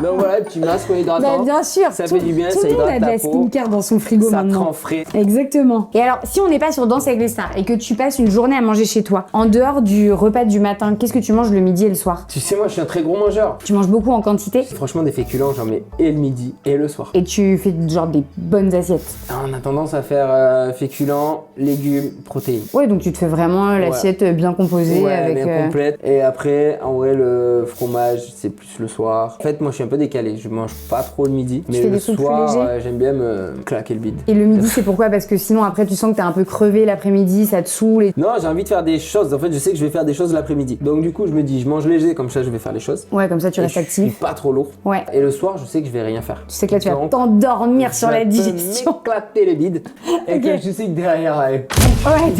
Donc voilà, petit masque hydratant. Bah, bien sûr. Ça fait du bien, tout ça le monde hydrate a de ta la peau. skincare dans son frigo Ça te maintenant. rend frais. Exactement. Et alors, si on n'est pas sur Danse avec les stars et que tu passes une journée à manger chez toi, en dehors du repas du matin, qu'est-ce que tu manges le midi et le soir? Tu sais, moi, je suis un très gros mangeur. Tu manges beaucoup en quantité Franchement, des féculents, j'en mets et le midi et le soir. et tu fais genre des bonnes assiettes. Alors, on a tendance à faire féculents, légumes, protéines. Ouais, donc tu te fais vraiment l'assiette bien composée Ouais, avec. bien complète. Et après, en vrai, le fromage, c'est plus le soir. En fait, que moi je suis un peu décalé, je mange pas trop le midi, mais fais le des trucs plus soir légers j'aime bien me claquer le bide. Et le midi, c'est pourquoi? Parce que sinon, après, tu sens que t'es un peu crevé l'après-midi, ça te saoule. Et... Non, j'ai envie de faire des choses, en fait je sais que je vais faire des choses l'après-midi. Donc du coup je me dis, je mange léger, comme ça je vais faire les choses. Ouais, comme ça, tu Et restes je suis actif. pas trop lourd. Ouais. Et le soir je sais que je vais rien faire. Tu sais que là, tu vas Donc, t'endormir sur je la peux digestion. m'éclater les bides. Et Ok. que je sais que derrière, allez, Ouais,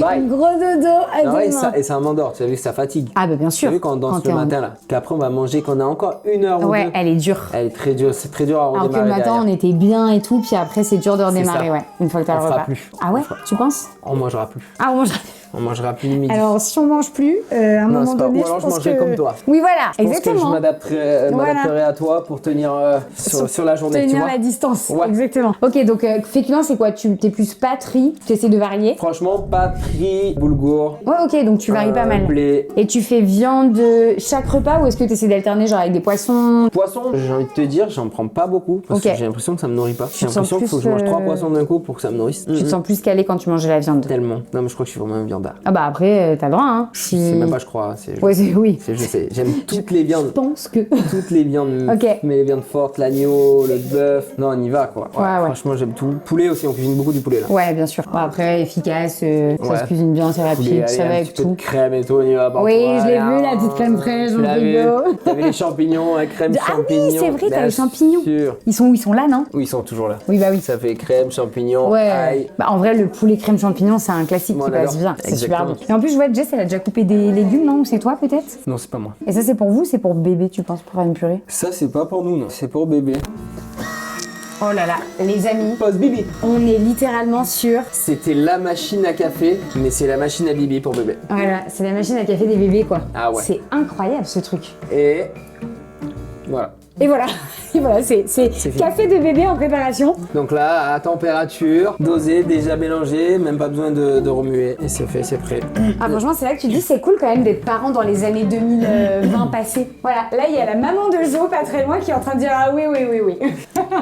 bye. gros dodo à Ah ouais, demain. et ça m'endort, tu as vu que ça fatigue. Ah, bah bien Tu sûr. as vu quand on danse Quand le t'es en- matin là, qu'après on va manger, qu'on a encore 1 heure ou Ouais, 2. elle est dure. Elle est très dure, c'est très dur à Alors que redémarrer le matin, derrière. on était bien et tout, puis après, c'est dur de redémarrer, ça. ouais. Une fois que t'as On le fera repas. plus. Ah ouais, On fera- tu penses? On mangera plus. Ah, on mangera. On mangera plus le midi. Alors, si on mange plus, à un Non, moment c'est pas- donné, ou alors je pense mangerai que... comme toi. Oui, voilà, Je pense que je exactement. m'adapterai à toi pour tenir sur la journée, tu Tenir vois. la distance, Ouais. exactement. Ok, donc féculent, c'est quoi? Tu t'es plus pâtes, riz, tu essaies de varier? Franchement, patrie, boulgour, Ouais, ok, donc tu varies pas mal. blé, Et tu fais viande chaque repas ou est-ce que tu essaies d'alterner genre avec des poissons? poisson. J'ai envie de te dire, j'en prends pas beaucoup parce Ok. que j'ai l'impression que ça me nourrit pas. J'ai te sens l'impression qu'il faut que je mange plus, 3 poissons d'un coup pour que ça me nourrisse. Tu te sens plus calé quand tu manges de la viande? Tellement. Non, mais je crois que je suis vraiment un viandard. Ah bah après, t'as le droit, hein. Si... C'est même pas, je crois. C'est, Ouais, oui. je sais. J'aime toutes les viandes. Je pense que... Toutes les viandes. Ok. Mais les viandes fortes, l'agneau, le bœuf. Non, on y va quoi. Ouais. Franchement, j'aime tout. Poulet aussi, on cuisine beaucoup du poulet là. Ouais, bien sûr. Bon, après, efficace, ça Ouais. se cuisine bien, c'est rapide, Poulet, ça allez, va un avec petit peu de tout. crème et tout, on y va. Oui, je l'ai vu, la petite crème fraîche Tu dans le l'as vu. frigo. T'avais les champignons, crème Ah oui, champignons. c'est vrai, t'as Bien les champignons. sûr. Ils sont où? Ils sont là, non? Oui, ils sont toujours là. Oui, bah oui. Ça fait crème, champignons, Ouais. ail. Bah, en vrai, le poulet crème champignon, c'est un classique Moi, qui on passe adore. bien. C'est super bon. Exactement. Et en plus, je vois Jess, elle a déjà coupé des légumes, non? Ou c'est toi, peut-être? Non, c'est pas moi. Et ça, c'est pour vous, c'est pour bébé, tu penses, pour faire une purée? Ça, c'est pas pour nous, non. C'est pour bébé. Oh là là, les amis, Pause bibi. on est littéralement sur... C'était la machine à café, mais c'est la machine à bibi pour bébé. Voilà, c'est la machine à café des bébés, quoi. Ah ouais. C'est incroyable, ce truc. Et voilà. Et voilà, et voilà, c'est fini. café de bébé en préparation. Donc là, à température, dosé, déjà mélangé, même pas besoin de remuer. Et c'est fait, c'est prêt. Ah franchement, c'est là que tu te dis c'est cool quand même d'être parent dans les années 2020 passées. Voilà, là il y a la maman de Jo pas très loin qui est en train de dire ah oui.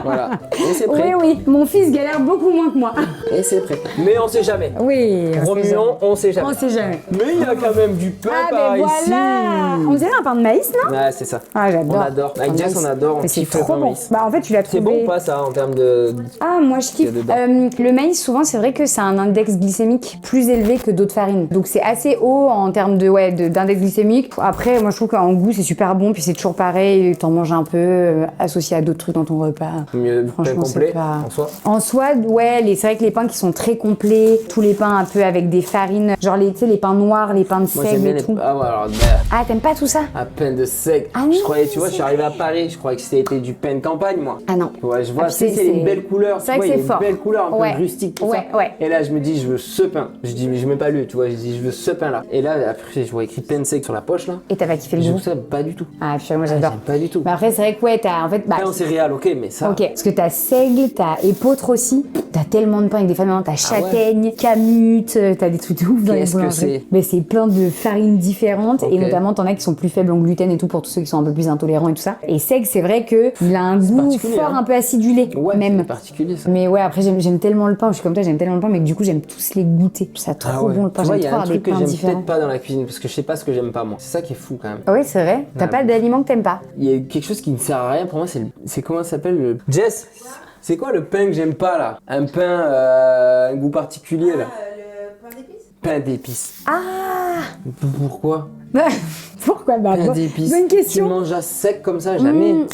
Voilà. Et c'est prêt. Oui, mon fils galère beaucoup moins que moi. Et c'est prêt. Mais on sait jamais. Oui, Remuons, on sait jamais. on sait jamais. Mais il y a quand même du pain Ah par ben ici. voilà. On dirait un pain de maïs, non? Ouais, c'est ça. Ah j'adore. On adore. Avec Pain de Jess, maïs. on adore. On Mais c'est kiffe le trop pain bon. maïs. Bah en fait tu l'as C'est trouvé... bon ou pas ça en termes de. Ah, moi je kiffe. qu'il y a dedans. Le maïs, souvent, c'est vrai que c'est un index glycémique plus élevé que d'autres farines. Donc c'est assez haut en termes d'index glycémique. Après, moi je trouve qu'en goût, c'est super bon. Puis c'est toujours pareil, t'en manges un peu associé à d'autres trucs dans ton repas. Mieux pain Franchement, complet c'est pas... en soi. En soi, ouais, c'est vrai que les pains qui sont très complets, tous les pains un peu avec des farines, genre tu sais, les pains noirs, les pains de Moi j'aime seigle bien et les. tout. Ah ouais, alors. Ah, t'aimes pas tout ça? À peine de sec. Ah non, je croyais, tu vois, je c'est suis arrivé à Paris, je croyais que c'était du pain de campagne, moi. Ah non. Ouais, je vois, Ah, puis c'est une belle couleur. c'est Tu vrai vois, que il y c'est a fort. une belle couleur, un Ouais. peu rustique, tout Ouais, ça. ouais. Et là, je me dis, je veux ce pain. Je dis, mais je mets pas le, tu vois, je dis, je veux ce pain là. Et là, après, je vois écrit pain sec sur la poche là. Et t'as pas kiffé le Je goût? trouve ça pas du tout. Ah, puis moi j'adore. J'aime pas du tout. Bah après, c'est vrai que ouais, t'as en fait. Bah, Pain en céréales, ok, mais ça. ok, parce que t'as seigle, t'as épeautre aussi, t'as tellement de pain avec des farines, t'as châtaigne, camute, t'as des trucs de ouf dans les Qu'est-ce que boulangeries. c'est? Mais c'est plein de farines différentes et Ok. notamment t'en as qui sont plus faibles en gluten et tout pour tous ceux qui sont un peu plus intolérants et tout ça. Et seigle, c'est vrai que il a un goût particulier, fort, hein. un peu acidulé Ouais, même. c'est particulier ça. Mais ouais, après j'aime tellement le pain, je suis comme toi, j'aime tellement le pain, mais que du coup j'aime tous les goûter. C'est trop bon le pain, Tu vois, j'aime il y trop a un avoir des truc que pains j'aime différents. peut-être pas dans la cuisine parce que je sais pas ce que j'aime pas moi. C'est ça qui est fou quand même. Ah ouais, c'est vrai. T'as Ouais. pas d'aliments que t'aimes pas. Il y a quelque chose qui ne sert à rien pour moi, c'est comment ça s'appelle le. Jess, c'est quoi le pain que j'aime pas là? Un pain, un goût particulier là. Le pain d'épices. Pain d'épices. Ah Pourquoi? Pourquoi bah, Pain bon, d'épices. bonne Tu question. manges à sec comme ça, jamais. Mmh.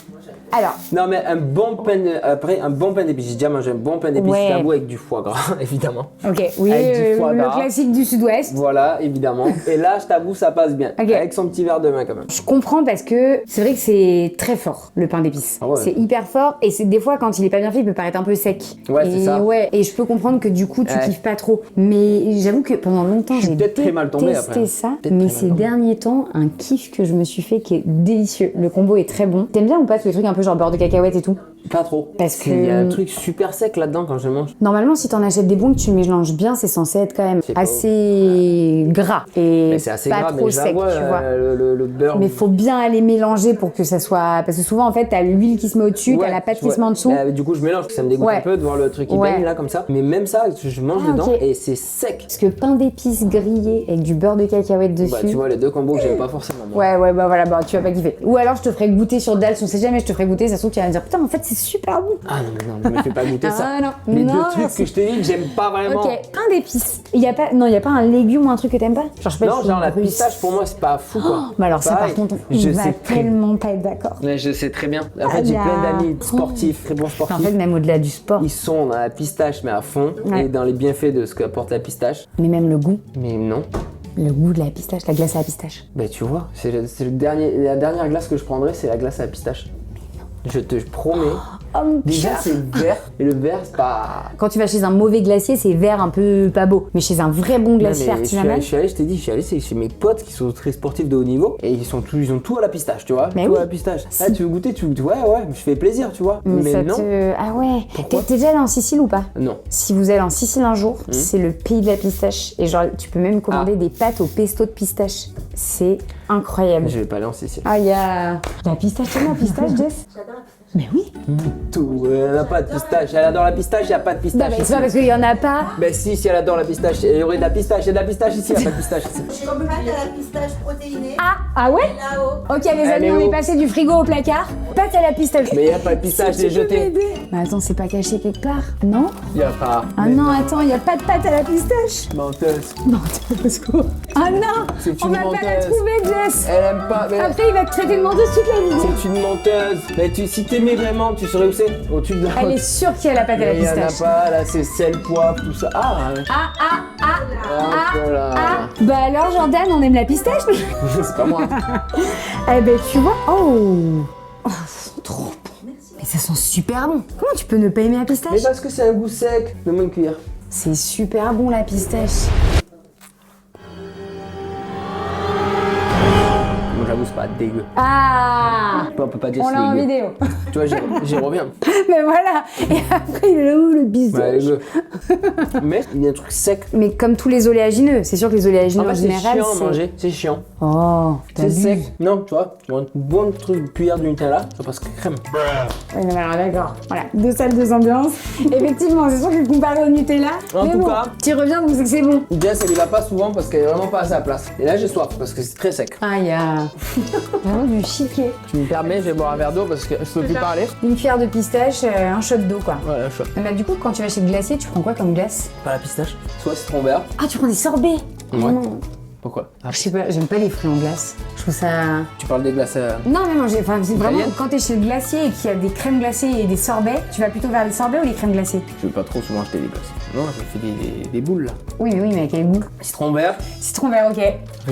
Alors, Non mais un bon pain après un bon pain d'épices. J'ai déjà mangé un bon pain d'épices, Ouais. j'avoue, avec du foie gras, évidemment. ok, oui, Avec du foie le gras. classique du sud-ouest. Voilà, évidemment. Et là, je t'avoue, ça passe bien. Ok. Avec son petit verre de main quand même. Je comprends parce que c'est vrai que c'est très fort le pain d'épices. Ah ouais. C'est hyper fort et c'est des fois quand il est pas bien fait, il peut paraître un peu sec. Ouais, et c'est ça. Ouais, et je peux comprendre que du coup tu Ouais. kiffes pas trop. Mais j'avoue que pendant longtemps Je suis j'ai peut-être très mal tombé détesté après. ça. Peut-être Mais très mal ces tombé. derniers temps, un kiff que je me suis fait qui est délicieux. Le combo est très bon. T'aimes bien ou pas tous les trucs un peu genre beurre de cacahuète et tout? Pas trop. Parce que- Il y a un truc super sec là-dedans quand je mange. Normalement, si t'en achètes des bons que tu mélanges bien, c'est censé être quand même C'est pas assez gras et Mais c'est assez pas gras, trop mais je la sec, vois, tu vois. le beurre. Mais faut bien aller mélanger pour que ça soit. Parce que souvent, en fait, t'as l'huile qui se met au-dessus, t'as la pâte qui se met en dessous. Du coup, je mélange, ça me dégoûte Ouais. un peu de voir le truc qui Ouais. baigne là comme ça. Mais même ça, je mange Ah, dedans ok. et c'est sec. Parce que pain d'épices grillé avec du beurre de cacahuète dessus. Bah, tu vois, les deux combos que j'aime pas forcément. Moi. Ouais, bah voilà, bah tu vas pas kiffer. Ou alors je te ferai goûter sur Dals, on sait jamais, je te ferai goûter, ça se trouve tu vas me dire putain, en fait c'est super bon. Ah non, mais non, ne me fais pas goûter ça. Ah non, Les non, deux trucs c'est- que je t'ai dit que j'aime pas vraiment. Ok, pain d'épices. Il y a pas, non, il y a pas un légume ou un truc que t'aimes pas? Genre, je sais pas, Non, je genre la suis pistache pour moi c'est pas fou quoi. Mais alors ça Pareil, par contre, je on va sais très- tellement pas être d'accord. Ouais, je sais très bien. En fait, j'ai Ah plein là. d'amis sportifs, très bons En sportifs. fait, même au-delà du sport, Ils sont dans la pistache mais à fond Ouais. et dans les bienfaits de ce qu'apporte la pistache. mais même le goût de la pistache, la glace à la pistache. Bah tu vois, c'est la dernière glace que je prendrais, c'est la glace à la pistache. Je te promets. Oh, Déjà c'est vert et le vert c'est pas. Quand tu vas chez un mauvais glacier, c'est vert un peu pas beau. Mais chez un vrai bon Non, glacier mais artisanal, je suis allé, je t'ai dit, je suis allé chez mes potes qui sont très sportifs de haut niveau et ils ont tout à la pistache, tu vois. Mais tout oui. à la pistache. Ah, tu veux goûter, ouais, je fais plaisir, tu vois. Mais ça non. Ah ouais. Pourquoi T'es déjà allé en Sicile ou pas? Non. Si vous allez en Sicile un jour, c'est le pays de la pistache. Et genre, tu peux même commander des pâtes au pesto de pistache. C'est incroyable. Je vais pas aller en Sicile. Ah, il y a la pistache. T'aimes la pistache, Jess? Mais oui. Tout, elle n'a pas de pistache. Elle adore la pistache, il n'y a pas de Non, pistache. mais ici. c'est pas parce qu'il y en a pas. Ben si elle adore la pistache, il y aurait de la pistache, il y a de la pistache ici, il n'y a pas de pistache ici. J'ai une pâte à la pistache protéinée. Ah ouais? Là-haut. Ok, les Elle amis, est on où est passé du frigo au placard. Pâte à la pistache. Mais il n'y a pas de pistache, Si j'ai tu peux jeté. m'aider. Mais attends, c'est pas caché quelque part, non? Il n'y a pas. Ah non, attends, il y a pas de pâte à la pistache. Menteuse. Menteuse quoi. Ah non, C'est on une va pas la menteuse. trouver, Jess. Elle aime pas. Mais Après, il va te traiter de menteuse toute la vie. c'est une menteuse. Mais si t'aimais vraiment, tu saurais où c'est. Au-dessus de la Elle est sûre qu'il y a la pâte à la Mais il y en a pistache. pas, là c'est sel, poivre, tout ça. Ah, ouais. Voilà. Bah alors, Jordan, on aime la pistache. C'est pas moi. Eh ben, tu vois. Oh, trop bon. Mais ça sent super bon. Comment tu peux ne pas aimer la Mais pistache? parce que c'est un goût sec. Donne-moi une cuillère. C'est super bon la pistache. Moi j'avoue, c'est pas dégueu. Ah, On peut pas dire on c'est l'a en dégueu. vidéo. Tu vois, j'y reviens. Mais voilà. Et après, il est là où le Ouais, pistache? dégueu. Mais il y a un truc sec. Mais comme tous les oléagineux, c'est sûr que les oléagineux En en, fait, c'est général, chiant à manger, c'est chiant. Oh, C'est t'abuses. sec. Non, tu vois, tu vois, un bon truc, cuillère de Nutella, ça passe crème. Oui, mais alors d'accord. Voilà, deux salles, deux ambiances. Effectivement, c'est sûr que comparé au Nutella, En mais tout bon, cas- tu reviens donc c'est que c'est bon. Jess, elle y va pas souvent parce qu'elle est vraiment pas à sa place. Et là, j'ai soif parce que c'est très sec. Ah, il y a vraiment du chiquet. Tu me permets, je vais boire un verre d'eau parce que je peux plus parler. Une cuillère de pistache, un shot d'eau quoi. Voilà, chaud. Mais du coup, quand tu vas chez le glacier, tu prends quoi comme glace? Pas la pistache. Soit citron vert. Ah, tu prends des sorbets. Ouais. Non. Pourquoi Je sais pas, j'aime pas les fruits en glace. Je trouve ça. Tu parles des glaces. Non, mais moi, enfin, c'est vraiment Italienne quand t'es chez le glacier et qu'il y a des crèmes glacées et des sorbets, tu vas plutôt vers les sorbets ou les crèmes glacées? Je veux pas trop souvent acheter des glaces. Non, je fais des boules là. Oui, mais avec quel goût? Citron vert. Citron vert, ok.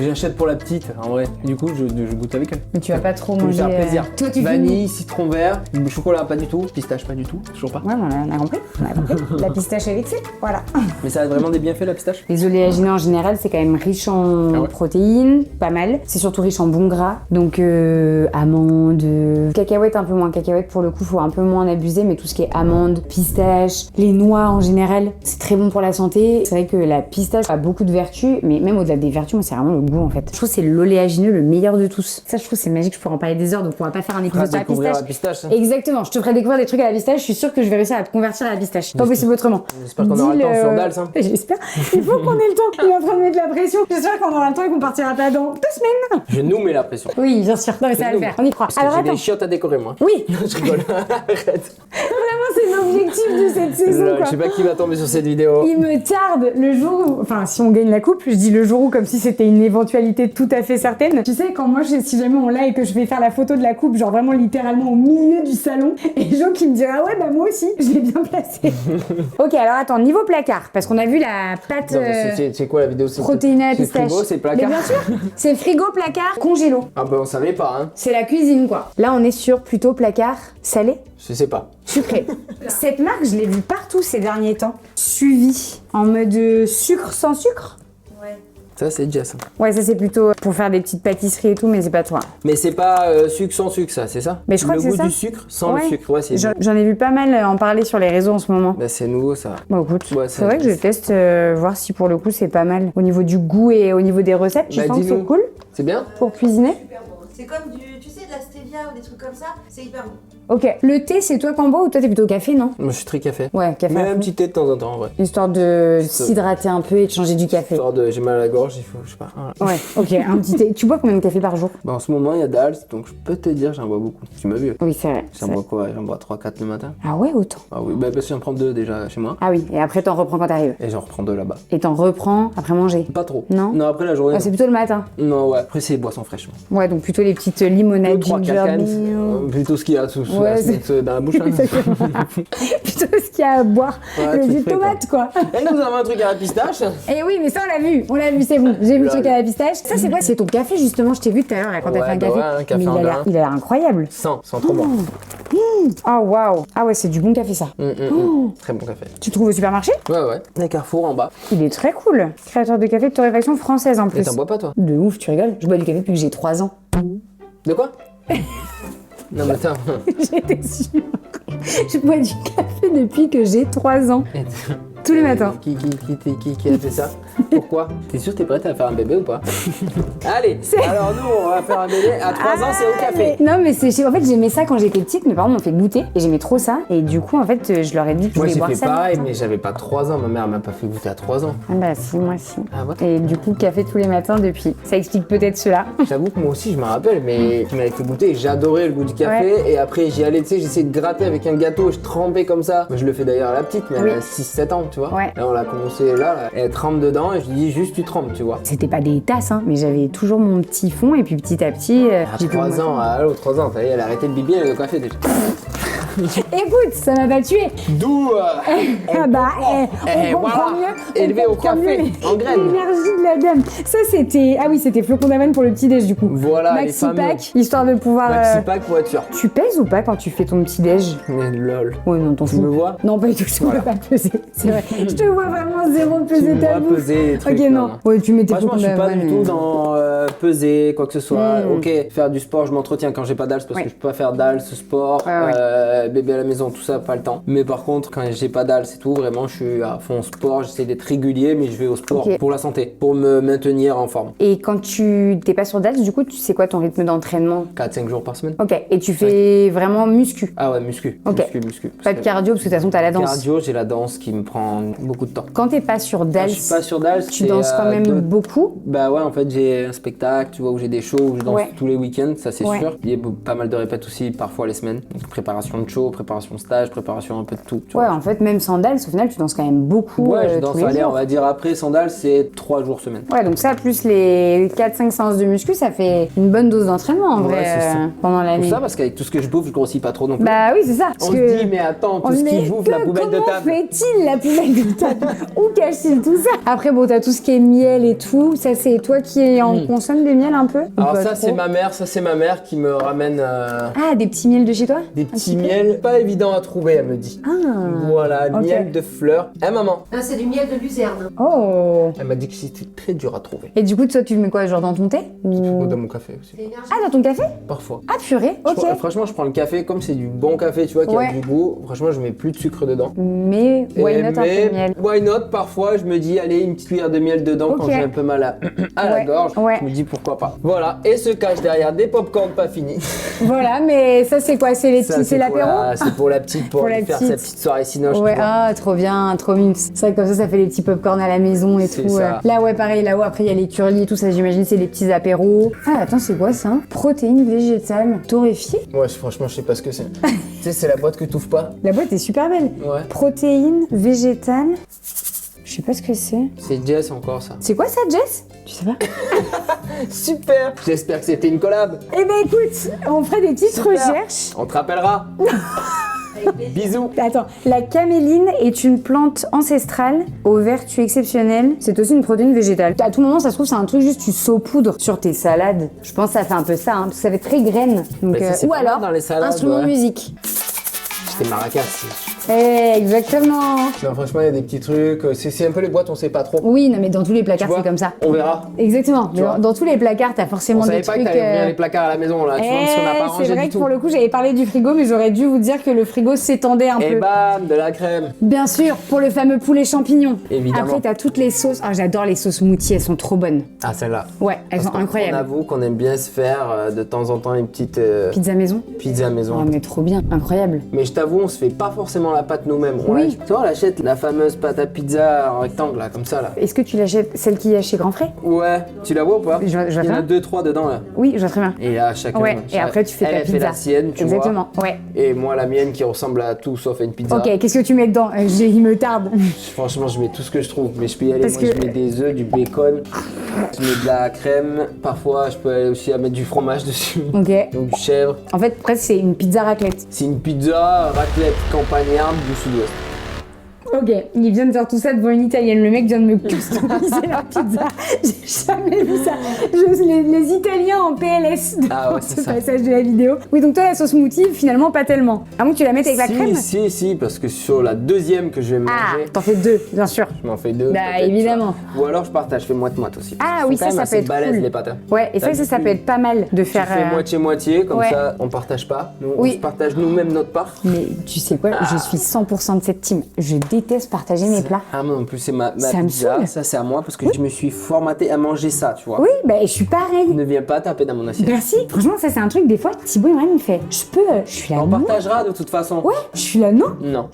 J'achète pour la petite en vrai. Du coup, je goûte avec elle. Mais tu vas pas trop Pour lui manger. faire plaisir. Toi, tu Vanille, citron vert, chocolat pas du tout, pistache pas du tout, toujours pas. Ouais, on a compris. On a compris. La pistache est vexée, voilà. Mais ça a vraiment des bienfaits la pistache. Les oléagineux en général, c'est quand même riche en Ah ouais. protéines, pas mal. C'est surtout riche en bons gras. Donc amandes, cacahuètes un peu moins. Cacahuètes pour le coup, faut un peu moins en abuser, mais tout ce qui est amandes, pistaches, les noix en général, c'est très bon pour la santé. C'est vrai que la pistache a beaucoup de vertus, mais même au-delà des vertus, moi c'est vraiment le goût en fait. Je trouve que c'est l'oléagineux le meilleur de tous. Ça, je trouve que c'est magique, je pourrais en parler des heures, donc on va pas faire un épisode sur la Découvrir pistache. la pistache. hein. Exactement, je te ferai découvrir des trucs à la pistache, je suis sûre que je vais réussir à te convertir à la pistache. Pas possible autrement. J'espère qu'on aura le temps Dis-le- sur Dals, hein. J'espère. Il faut qu'on ait le temps. Il est en train de mettre la pression. J'espère qu'on aura le temps et qu'on partira pas dans 2 semaines. Je nous mets la pression. Oui, bien sûr. Non, mais ça va le faire. On y croit. Parce que Alors j'ai attends. des chiottes à décorer moi. Oui, Je rigole. Arrête. vraiment, c'est l'objectif de cette saison, Je quoi. sais pas qui va tomber sur cette vidéo. Il me tarde le jour où, enfin si on gagne la coupe, je dis le jour où comme si c'était une éventualité tout à fait certaine. Tu sais, quand moi, si jamais on l'a et que je vais faire la photo de la coupe, genre vraiment littéralement au milieu du salon, et Jo qui me dira ah ouais bah moi aussi, je l'ai bien placé. Ok, alors attends, niveau placard, parce qu'on a vu la pâte Non, mais c'est quoi la vidéo? C'est protéinée à la c'est pistache. frigo, c'est Mais placard. bien sûr, c'est frigo, placard, congélo. Ah bah on savait pas hein. C'est la cuisine quoi. Là, on est sur plutôt placard salé. Je sais pas. Sucré. Cette marque, je l'ai vue partout ces derniers temps. Suivi en mode sucre sans sucre. Ouais. Ça, c'est Jess. Ouais, ça c'est plutôt pour faire des petites pâtisseries et tout, mais c'est pas toi. Mais c'est pas sucre sans sucre, ça, c'est ça? Mais je crois le que c'est goût ça. du sucre sans Ouais. le sucre, ouais, c'est J'en ai vu pas mal en parler sur les réseaux en ce moment. Bah, c'est nouveau, ça. Bon, écoute, Ouais, c'est vrai que je teste voir si pour le coup c'est pas mal. Au niveau du goût et au niveau des recettes, tu Bah, sens que c'est dis-nous. cool C'est bien? pour cuisiner? Super bon. C'est comme tu sais, de la stevia ou des trucs comme ça, c'est hyper bon. Ok. Le thé, c'est toi qu'en bois ou toi t'es plutôt café, non? Moi, je suis très café. Ouais, café. Mais à un fond. petit thé de temps en temps, en vrai. Histoire de s'hydrater un peu et de changer du café. Histoire de j'ai mal à la gorge, il faut, je sais pas. Voilà. Ouais, ok, un petit thé. Tu bois combien de café par jour? Bah, en ce moment, il y a Dals, donc je peux te dire, j'en bois beaucoup. Tu m'as vu? Oui, c'est vrai. J'en bois quoi? J'en bois 3-4 le matin. Ah ouais, autant. Ah oui, bah parce que j'en prends 2 déjà chez moi. Ah oui, et après t'en reprends quand t'arrives. Et j'en reprends 2 là-bas. Et t'en reprends après manger. Pas trop. Non. Non, après la journée. Ah, c'est plutôt le matin. Non, ouais. Après, c'est les boissons fraîches. Ouais, donc plutôt les petites limonades, 3 ginger cacanes. beer. Plutôt ce qu'il y a sous Ouais, la c'est- snacks dans la bouche. Hein. Plutôt ce qu'il y a à boire. Ouais, Le tout jus de frais, tomate, quoi. Et là, nous avons un truc à la pistache. Et oui, mais ça, on l'a vu. On l'a vu, c'est bon. J'ai vu le Lol. truc à la pistache. Ça, c'est quoi? C'est ton café, justement. Je t'ai vu tout à l'heure, là, quand t'as Ouais, fait un bah café. ouais, un café Mais en il a grains. l'air incroyable. Sans trop bon. Oh, waouh. Ah ouais, c'est du bon café, ça. Très bon café. Tu trouves au supermarché? Ouais, ouais. Les Carrefour en bas. Il est très cool. Créateur de café de torréfaction française, en Et plus. t'en bois pas, toi? De ouf, tu rigoles? Je bois du café depuis que j'ai 3 ans. De quoi? Non, mais attends. J'étais sûre. Je bois du café depuis que j'ai 3 ans. Tous les matins. Qui a fait ça? Pourquoi? T'es sûr que t'es prête à faire un bébé ou pas? Allez, alors nous, on va faire un bébé. À 3 ans, c'est au café. Non, mais c'est. En fait, j'aimais ça quand j'étais petite. Mes parents m'ont fait goûter et j'aimais trop ça. Et du coup, en fait, je leur ai dit que je Moi, voulais j'ai boire fait ça. le pareil, matin. mais j'avais pas 3 ans. Ma mère m'a pas fait goûter à 3 ans. Ah bah si, moi si. Ah ouais? Et du coup, café tous les matins depuis. Ça explique peut-être cela. J'avoue que moi aussi, je me rappelle, mais tu m'avais fait goûter et j'adorais le goût du café. Et après, j'y allais, tu sais, j'essayais de gratter avec un gâteau, je trempais comme ça. Moi, je le fais d'ailleurs à la petite, mais Oui. elle a 6-7 ans, tu vois. Ouais. Là, on l'a commencé là, elle trempe dedans et je lui dis juste, tu trempes, tu vois. C'était pas des tasses, hein, mais j'avais toujours mon petit fond et puis petit à petit. À j'ai pu 3 me- ans, allô, 3 ans, ça y est, elle a arrêté de bibi avec le café déjà. Écoute, ça m'a pas tué. D'où Ah bah, on comprend voilà. mieux. Élevé on au comprend café, mieux en graines. l'énergie de la dame. Ça, c'était. Ah oui, c'était flocon d'amande pour le petit-déj du coup. Voilà, les Maxi fameux. pack, histoire de pouvoir. Maxi pack voiture. Tu pèses ou pas quand tu fais ton petit-déj? Mais lol. Ouais, non, t'en Tu fous. me vois? Non, pas du tout, je ne peux pas peser. C'est vrai. Je te vois vraiment zéro Tu peser me ta vois bouffe. peser des trucs. Ok, non. Ouais, tu mets tes Franchement, flocons je suis pas d'avoine, du tout mais- dans peser, quoi que ce soit. Mm. Ok, faire du sport, je m'entretiens quand j'ai pas d'als parce Ouais. que je peux pas faire d'als, sport, Ouais. bébé à la maison, tout ça, pas le temps. Mais par contre, quand j'ai pas d'als et tout, vraiment, je suis à fond sport, j'essaie d'être régulier, mais je vais au sport Ok. pour la santé, pour me maintenir en forme. Et quand tu t'es pas sur DALS, du coup, tu sais quoi ton rythme d'entraînement? 4-5 jours par semaine. Ok, et tu fais vraiment muscu? Ah ouais, muscu. Ok. Muscu. Pas de cardio, parce que de toute façon, t'as la danse. Cardio, j'ai la danse qui me prend beaucoup de temps. Quand t'es pas sur Quand DALS, je suis pas sur DALS, tu c'est, danses quand même d'autres- beaucoup? Bah ouais, en fait, j'ai un spectacle, tu vois, où j'ai des shows, où je danse Ouais. tous les week-ends, ça c'est Ouais. sûr. Il y a pas mal de répètes aussi, parfois les semaines. Donc préparation de show, préparation de stage, préparation un peu de tout. Tu Ouais, vois. en fait, même sans DALS, au final, tu danses quand même beaucoup Ouais, je tous danse, les allez, on jours. va dire après sandales, c'est 3 jours semaine. Ouais, donc ça, plus les 4-5 séances de muscu, ça fait une bonne dose d'entraînement, en Ouais, vrai, c'est ça. pendant Tout l'année. ça parce qu'avec tout ce que je bouffe, je grossis pas trop non plus. Bah oui, c'est ça. on Parce se que... dit, mais attends, tout On ce est qu'il bouffe, la que poubelle de comment table. fait-il la poubelle de table? Où cache-t-il tout ça? Après, bon, t'as tout ce qui est miel et tout. Ça, c'est toi qui en consommes des miels un peu? Ou Alors pas ça trop c'est ma mère qui me ramène Ah, des petits miels de chez toi? des petits miels pas évidents à trouver, elle me dit. Ah. Voilà, ok. miel de fleurs. Eh maman, Non, c'est du miel de luzerne. Oh. elle m'a dit que c'était très dur à trouver. Et du coup, toi, tu mets quoi, genre dans ton thé? Ou... Dans mon café aussi. C'est énergie. Ah, dans ton café? Parfois. Ah, purée, ok. Franchement, je prends le café comme c'est du bon café, tu vois, qui Ouais. a du goût. Franchement, je mets plus de sucre dedans. Mais why not un peu de miel? Why not, parfois, je me dis, allez, une petite cuillère de miel dedans quand Ok. j'ai un peu mal à la Ouais, gorge. ouais. Je me dis, pourquoi pas. Voilà, et se cache derrière des pop-corn pas finis. Voilà, mais ça, c'est quoi? C'est les Ça, petits, c'est pour l'apéro? c'est pour la petite, pour Pour lui la faire petite. sa petite soirée cinoche. Ouais, tu vois. ah, trop bien, trop mignon. C'est vrai que comme ça fait les petits popcorn à la maison et C'est tout. ça. Là, ouais, pareil, là-haut, après, il y a les curly et tout ça, j'imagine, c'est les petits apéros. Ah, attends, c'est quoi ça? Protéines végétales torréfiées? Ouais, franchement, je sais pas ce que c'est. Tu sais, c'est la boîte que t'ouvres pas. La boîte est super belle. Ouais. Protéines végétales. Je sais pas ce que c'est. C'est Jess encore, ça. C'est quoi ça, Jess? Tu sais pas? Super. J'espère que c'était une collab. Eh ben écoute, on ferait des petites Super. recherches. On te rappellera. Bisous. Attends, la caméline est une plante ancestrale aux vertus exceptionnelles. C'est aussi une protéine végétale. À tout moment, ça se trouve, c'est un truc juste tu saupoudres sur tes salades. Je pense que ça fait un peu ça, hein, parce que ça fait très graine. Donc, Mais ça, c'est ou pas mal alors, dans les salades, instrument ouais. de musique. C'était maracas. Exactement. Non, franchement, il y a des petits trucs. C'est un peu les boîtes, on sait pas trop. Oui, non, mais dans tous les Tu placards, vois, c'est comme ça. On verra. Exactement. Tu vois. Dans tous les placards, t'as On forcément des savait pas trucs. que t'allais ouvrir les placards à la maison là, tu vois, parce qu'on n'a pas C'est rangé vrai du que tout. pour le coup, j'avais parlé du frigo, mais j'aurais dû vous dire que le frigo s'étendait un Et peu. bam, de la crème. Bien sûr, pour le fameux poulet champignon. Évidemment. Après, t'as toutes les sauces. Ah, j'adore les sauces moutis, elles sont trop bonnes. Ah, celle-là. Ouais, elles sont On incroyables. avoue qu'on aime bien se faire de temps en temps une petite Pizza maison. pizza maison. Oh, mais trop bien, incroyable. Mais je t'avoue, on se fait pas forcément la pâte nous-mêmes. Oui. Tu vois, on achète la fameuse pâte à pizza en rectangle là, comme ça là. Est-ce que tu l'achètes celle qui est chez Grand Frais? Ouais, tu la vois ou pas? Je vois Il y en très a bien. 2-3 dedans là. Oui, je vois très bien. Et là, chacun. Ouais, et après, tu fais ta elle fait pizza. la sienne, tu Exactement, ouais. vois. Et moi, la mienne qui ressemble à tout sauf à une pizza. Ok, qu'est-ce que tu mets dedans? Il me tarde. Franchement, je mets tout ce que je trouve. Mais je peux y aller. Parce Moi, que- je mets des œufs, du bacon, je mets de la crème. Parfois, je peux aller aussi à mettre du fromage dessus. Ok. Donc du chèvre. En fait, presque, c'est une pizza raclette. C'est une pizza raclette campagnarde du sud-ouest. Ok, il vient de faire tout ça devant une italienne. Le mec vient de me customiser la pizza. J'ai jamais vu ça. Les Italiens en PLS Ah ouais, dans c'est ce ça. passage de la vidéo. Oui, donc toi, la sauce smoothie, finalement, pas tellement. À moins que tu la mettes avec la crème. Si, parce que sur la deuxième que je vais Ah, manger, t'en fais deux, bien sûr. je m'en fais deux. Bah, peut-être, évidemment. tu vois. Ou alors je partage, je fais moite-moite aussi. Ah Ils oui, sont quand ça même peut assez être balèzes, cool. les pâtes. Hein. Ouais, et ça peut être pas mal de Tu faire. fais moitié-moitié, comme ouais. ça on partage pas. Nous, Oui. on se partage nous-mêmes notre part. Mais tu sais quoi, je suis 100% de cette team. Je déteste partager mes plats. Ah, mais en plus, c'est ma Ça me pizza. saoule. Ça, c'est à moi parce que je me suis formaté à manger ça, tu vois. Oui, bah je suis pareil. Ne viens pas taper dans mon assiette. Merci. Franchement, ça c'est un truc, des fois, Thibaut il me fait. Je suis là, On non. partagera de toute façon. Ouais, je suis là, non. Non.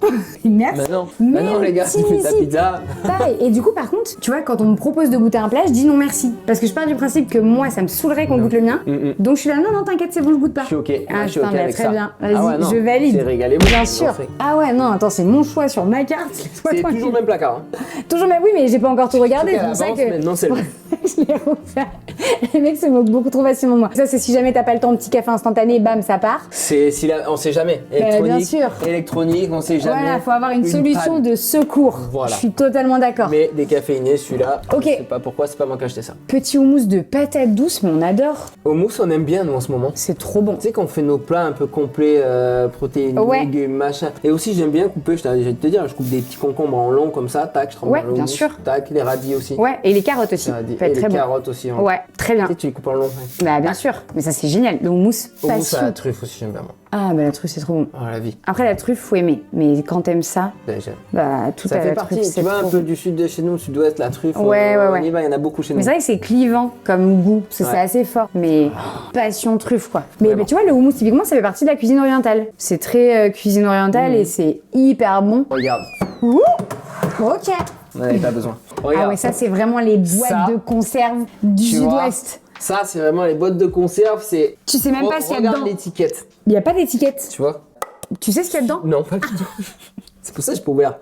Merci. Mais non. Mais Mais non, les gars, si, tu fais ta si. pizza. Pareil. Et du coup, par contre, tu vois, quand on me propose de goûter un plat, je dis non merci. Parce que je pars du principe que moi, ça me saoulerait qu'on goûte le mien. Donc je suis là, non, non, t'inquiète, c'est bon, je goûte pas. Je suis ok. Ah, Moi, je suis putain, ok mais avec très ça. bien. Vas-y, Ah ouais, non. je valide. C'est régalé. Bien sûr. Ah ouais, non, attends, c'est mon choix sur ma carte. Laisse-moi C'est tranquille. toujours le même placard. Hein. Toujours, mais oui, mais j'ai pas encore tout regardé. Tout C'est à pour ça l'avance, que. maintenant, c'est le même. Je l'ai refait. Les mecs se moquent beaucoup trop facilement de moi. Ça, c'est si jamais t'as pas le temps, petit café instantané, bam, ça part. On sait jamais. bien sûr. Électronique, on sait jamais. Voilà, faut avoir une solution panne. de secours. Voilà. Je suis totalement d'accord. Mais décaféiné, celui-là. Ok. Je sais pas pourquoi, c'est pas moi qui ai acheté ça. Petit houmous de patates douces, mais on adore. Au mousse, on aime bien, nous, en ce moment. C'est trop bon. Tu sais qu'on fait nos plats un peu complets, protéines, Ouais. légumes, machin. Et aussi, j'aime bien couper, je t'avais déjà te dire, je coupe des petits concombres en long comme ça, tac, je trempe Ouais, dans le bien houmous, sûr. tac, les radis aussi. Ouais, et les carottes aussi. Les radis. Ça peut être Et les très bon. carottes aussi. Hein. Ouais, très bien. Tu sais, tu les coupes en long. Ouais. Bah, bien sûr. Mais ça, c'est génial. Le houmous, Au mousse à passion. la truffe aussi, j'aime bien. moi. Ah, bah, la truffe, c'est trop bon. Oh, la vie. Après, la truffe, faut aimer. Mais quand t'aimes ça, Ouais, j'aime. bah, tout Ça à fait la partie, truffe, tu c'est vois, un trop peu bon. du sud de chez nous, sud-ouest, la truffe. Ouais, ouais, on ouais. y va, il y en a beaucoup chez nous. Mais c'est vrai que c'est clivant comme goût, parce que c'est Ouais. assez fort. Mais passion truffe, quoi. Mais Vraiment. tu vois, le houmous, typiquement, ça fait partie de la cuisine orientale. C'est très cuisine orientale et c'est hyper bon. Regarde, Ouh, ok. on n'avait pas besoin. Regarde. Ah ouais, ça, c'est vraiment les boîtes Ça, de conserve du tu vois, sud-ouest. Ça, c'est vraiment les boîtes de conserve, c'est. Tu sais même pas ce qu'il y a Regarde dedans. l'étiquette, Il n'y a pas d'étiquette. tu vois. Tu sais ce qu'il y a dedans? Non, pas du tout. C'est pour ça que je peux ouvrir.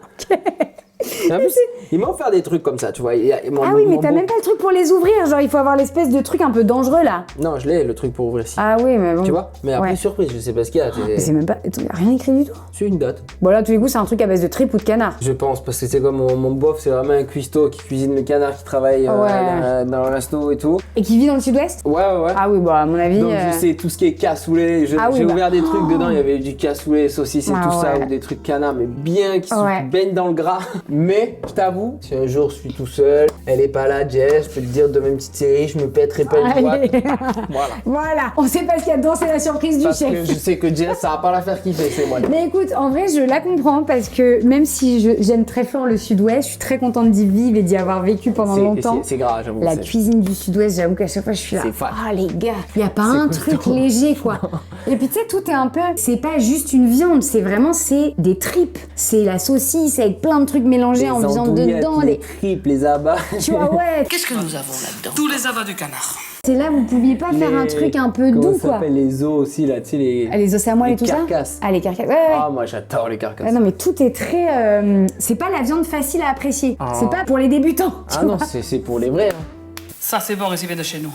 Et en plus, ils m'ont offert des trucs comme ça, tu vois. Ah oui, mais t'as même pas le truc pour les ouvrir. Genre, il faut avoir l'espèce de truc un peu dangereux, là. Non, je l'ai, le truc pour ouvrir ici. Ah oui, mais bon. Tu vois. Mais après, Ouais. surprise, je sais pas ce qu'il y a. Mais c'est même pas... Attends, y a rien écrit du tout. C'est une date. Bon, là, tous les coups, c'est un truc à base de tripes ou de canard. Je pense, parce que c'est comme mon bof, c'est vraiment un cuistot qui cuisine le canard, qui travaille dans le resto et tout. Et qui vit dans le sud-ouest? Ouais. Ah oui, bah, à mon avis... Donc je sais tout ce qui est cassoulet, Ah oui, j'ai bah. ouvert des trucs dedans, il y avait du cassoulet, saucisses et Ah tout ça, ouais. ou des trucs canards, mais bien qui Ouais. se baignent dans le gras. Mais je t'avoue, si un jour je suis tout seul, elle est pas là, Jess, je peux te dire de mes petites séries, je me pèterai pas une boîte. Allez. Voilà. Voilà, on sait pas ce qu'il y a dedans, c'est la surprise du Parce chef. que je sais que Jess, ça va pas la faire kiffer, c'est moi. Mais écoute, en vrai, je la comprends parce que même si j'aime très fort le sud-ouest, je suis très contente d'y vivre et d'y avoir vécu pendant longtemps. C'est grave, j'avoue. La c'est- cuisine du sud-ouest, j'avoue qu'à chaque fois je suis là. C'est fat. Ah les gars, y a pas un costaud. truc léger quoi. Et puis tu sais, tout est un peu. C'est pas juste une viande, c'est vraiment c'est des tripes. C'est la saucisse avec plein de trucs mélangés Les en viande andouillettes, dedans. les tripes, les abats. Tu vois, ouais. Qu'est-ce que nous avons là-dedans? Tous les abats du canard. C'est là, vous pouviez pas faire un truc un peu Comment doux ça quoi. s'appelle les os aussi, là, tu sais, les. Ah, les os à moelle et les tout carcasses. ça. Ah les carcasses. Ouais, ouais. Ah, moi j'adore les carcasses. Ah non mais tout est très. C'est pas la viande facile à apprécier. Ah. C'est pas pour les débutants. tu Ah non, vois. c'est pour les vrais. Hein. Ça, c'est bon, récipier de chez nous.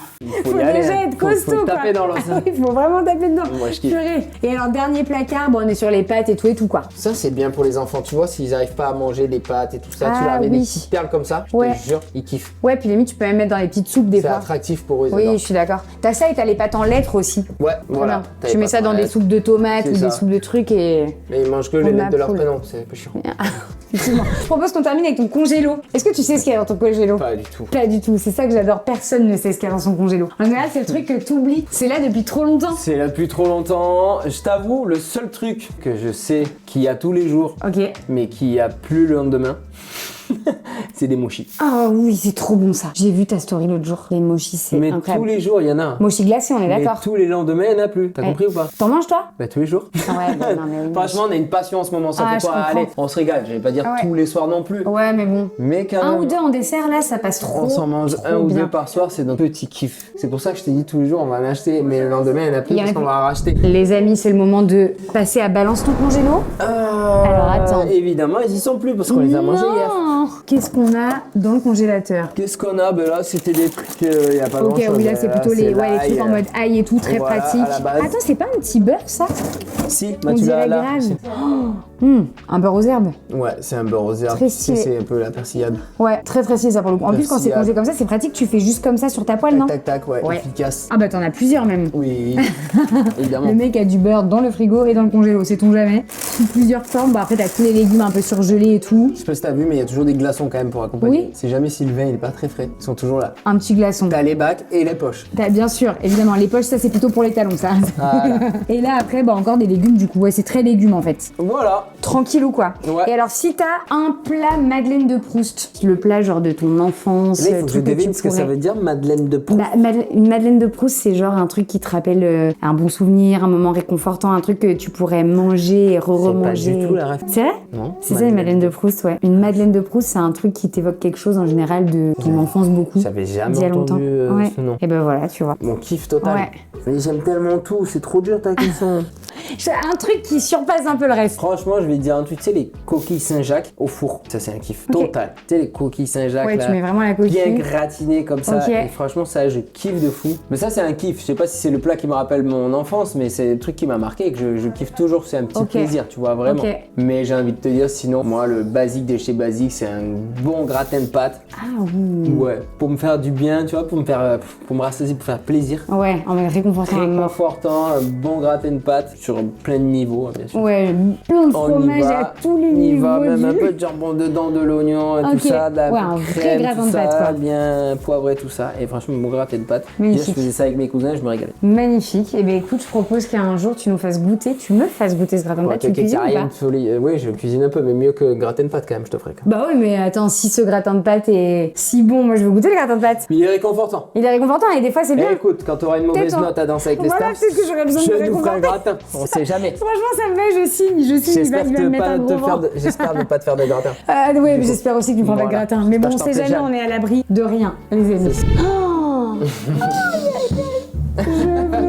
Faut Faut y aller, déjà hein. être costaud, faut quoi. taper dans l'os. hein. Il faut vraiment taper dedans. Moi, je kiffe. Purée. Et alors, dernier placard, bon, on est sur les pâtes et tout, quoi. Ça, c'est bien pour les enfants. Tu vois, s'ils arrivent pas à manger des pâtes et tout ça, tu Ah, leur avais des oui. petites perles comme ça. Je Ouais. te jure, ils kiffent. Ouais, puis limite, tu peux même mettre dans les petites soupes des C'est fois. attractif pour eux. ils Oui, adorent. je suis d'accord. T'as ça et t'as les pâtes en lettres aussi. Ouais, Très voilà. bien. T'as Tu les mets ça pâtes dans en des lettres. soupes de tomates C'est ou des ça. soupes de trucs et. Mais ils mangent que les On lettres de a leur poule. prénom, c'est un peu chiant. Effectivement. Je propose qu'on termine avec ton congélo. Est-ce que tu sais ce qu'il y a dans ton congélo? Pas du tout. Pas du tout, c'est ça que j'adore, personne ne sait ce qu'il y a dans son congélo. En général, c'est le truc que t'oublies, c'est là depuis trop longtemps. C'est là depuis trop longtemps. Je t'avoue, le seul truc que je sais qu'il y a tous les jours, Ok. mais qu'il n'y a plus le lendemain, c'est des mochis. Ah oui, c'est trop bon ça. J'ai vu ta story l'autre jour, les mochis, c'est Mais incroyable. tous les jours, il y en a. Mochis glacés, on est Mais d'accord. tous les lendemains, il n'y en a plus. T'as Ouais. compris ou pas? T'en manges toi? Bah tous les jours. Ouais, bah, non mais oui. Franchement, on a une passion en ce moment. Ça Ah, fait je pas. comprends. Allez, on se régale. Je vais pas dire Ah ouais. tous les soirs non plus. Ouais, mais bon. Mais quand Un même, ou deux en dessert là, ça passe trop. on s'en mange trop un ou bien. deux par soir. C'est notre petit kiff. C'est pour ça que je t'ai dit tous les jours, on va en acheter. Mais le lendemain, il n'y en a plus Il y en a parce qu'on plus. va en racheter. Les amis, c'est le moment de passer à balance ton congélo. Alors, attends. Évidemment, ils y sont plus parce qu'on les a mangés hier. Non. Qu'est-ce qu'on a dans le congélateur? Qu'est-ce qu'on a? Ben là, c'était des trucs, il n'y a pas Ok, grand-chose. oui, là c'est plutôt les, ouais, les trucs en mode ail et tout, très Voilà, pratique. à la base. Attends, c'est pas un petit beurre ça? Si, On bah, tu l'as dirait là. grave. C'est- Un beurre aux herbes. Ouais, c'est un beurre aux herbes. Très Tu sais, stylé. c'est un peu la persillade. Ouais, très très stylé ça pour le coup. En plus, quand c'est Persillade. congé comme ça, c'est pratique, tu fais juste comme ça sur ta poêle, non? Tac, tac, ouais, Ouais. efficace. Ah bah t'en as plusieurs même. Oui, évidemment. Le mec a du beurre dans le frigo et dans le congélo, sait-on jamais. Sous plusieurs formes. Bah après, t'as tous les légumes un peu surgelés et tout. Je sais pas si t'as vu, mais il y a toujours des glaçons quand même pour accompagner. Oui. C'est jamais Sylvain, il est pas très frais. Ils sont toujours là. Un petit glaçon. T'as les bacs et les poches. T'as bien sûr, évidemment, les poches, ça c'est plutôt pour les talons, ça. Voilà. Et là après, bah encore des légumes du coup. Ouais, c'est très légumes en fait. Voilà. Tranquille ou quoi. Ouais. Et alors, si t'as un plat Madeleine de Proust, le plat genre de ton enfance, Là, il faut que je truc que tu devine ce que ça pourrais- veut dire, Madeleine de Proust. Bah, une Madeleine de Proust, c'est genre un truc qui te rappelle un bon souvenir, un moment réconfortant, un truc que tu pourrais manger et re-remanger. pas du tout la ref. C'est vrai? Non. C'est ça, une Madeleine de Proust, ouais. Une Madeleine de Proust, c'est un truc qui t'évoque quelque chose en général de ton enfance beaucoup. J'avais jamais d'il y a longtemps. entendu Ouais. ce nom. Et ben voilà, tu vois. Mon kiff total. Ouais. Mais j'aime tellement tout, c'est trop dur ta question. Un truc qui surpasse un peu le reste. Franchement, je vais te dire un truc, tu sais, les coquilles Saint-Jacques au four. Ça, c'est un kiff Ok. total. Tu sais, les coquilles Saint-Jacques, Ouais, là, tu mets vraiment la coquille. bien gratinées comme ça. Ok. Et franchement, ça, je kiffe de fou. Mais ça, c'est un kiff. Je sais pas si c'est le plat qui me rappelle mon enfance, mais c'est le truc qui m'a marqué et que je kiffe toujours. C'est un petit Ok. plaisir, tu vois, vraiment. Ok. Mais j'ai envie de te dire, sinon, moi, le basique de chez Basique, c'est un bon gratin de pâtes. Ah oui. Ouais, pour me faire du bien, tu vois, pour me rassasier, pour faire plaisir. Ouais, en mode réconfortant. Réconfortant, un bon gratin de pâtes sur plein de niveaux, bien sûr. Ouais, plein de On fromage y va, à tous les on y niveaux. va, même un du- peu de jambon dedans, de l'oignon, Ok. tout ça, de la Ouais, un vrai crème, gratin tout de pâtes, ça, quoi. bien poivré, tout ça. Et franchement, mon gratin de pâtes. Magnifique. Hier, je faisais ça avec mes cousins, je me régalais. Magnifique. Et ben écoute, je propose qu'un jour tu nous fasses goûter, tu me fasses goûter ce gratin de pâtes. Tu le cuisines ou pas? Oui, je cuisine un peu, mais mieux que gratin de pâtes quand même, je te ferai. Bah oui, mais attends, si ce gratin de pâtes est si bon, moi je veux goûter le gratin de pâtes. Mais il est réconfortant. Il est réconfortant et des fois c'est Eh, bien. écoute, quand t'auras une mauvaise Tais-toi. note à danser avec les Voilà, stars, peut-être que j'aurais besoin de me je nous ferai un réconforter. gratin. On sait jamais. Franchement, ça me va, je signe, il J'espère va me mettre un gros vent. j'espère ne pas te faire de gratin. Ah ouais, mais j'espère aussi que tu me feras pas de Voilà. gratin. Mais bon, on Je t'en sait prie, jamais, Jeanne. on est à l'abri de rien, les amis. Oh je veux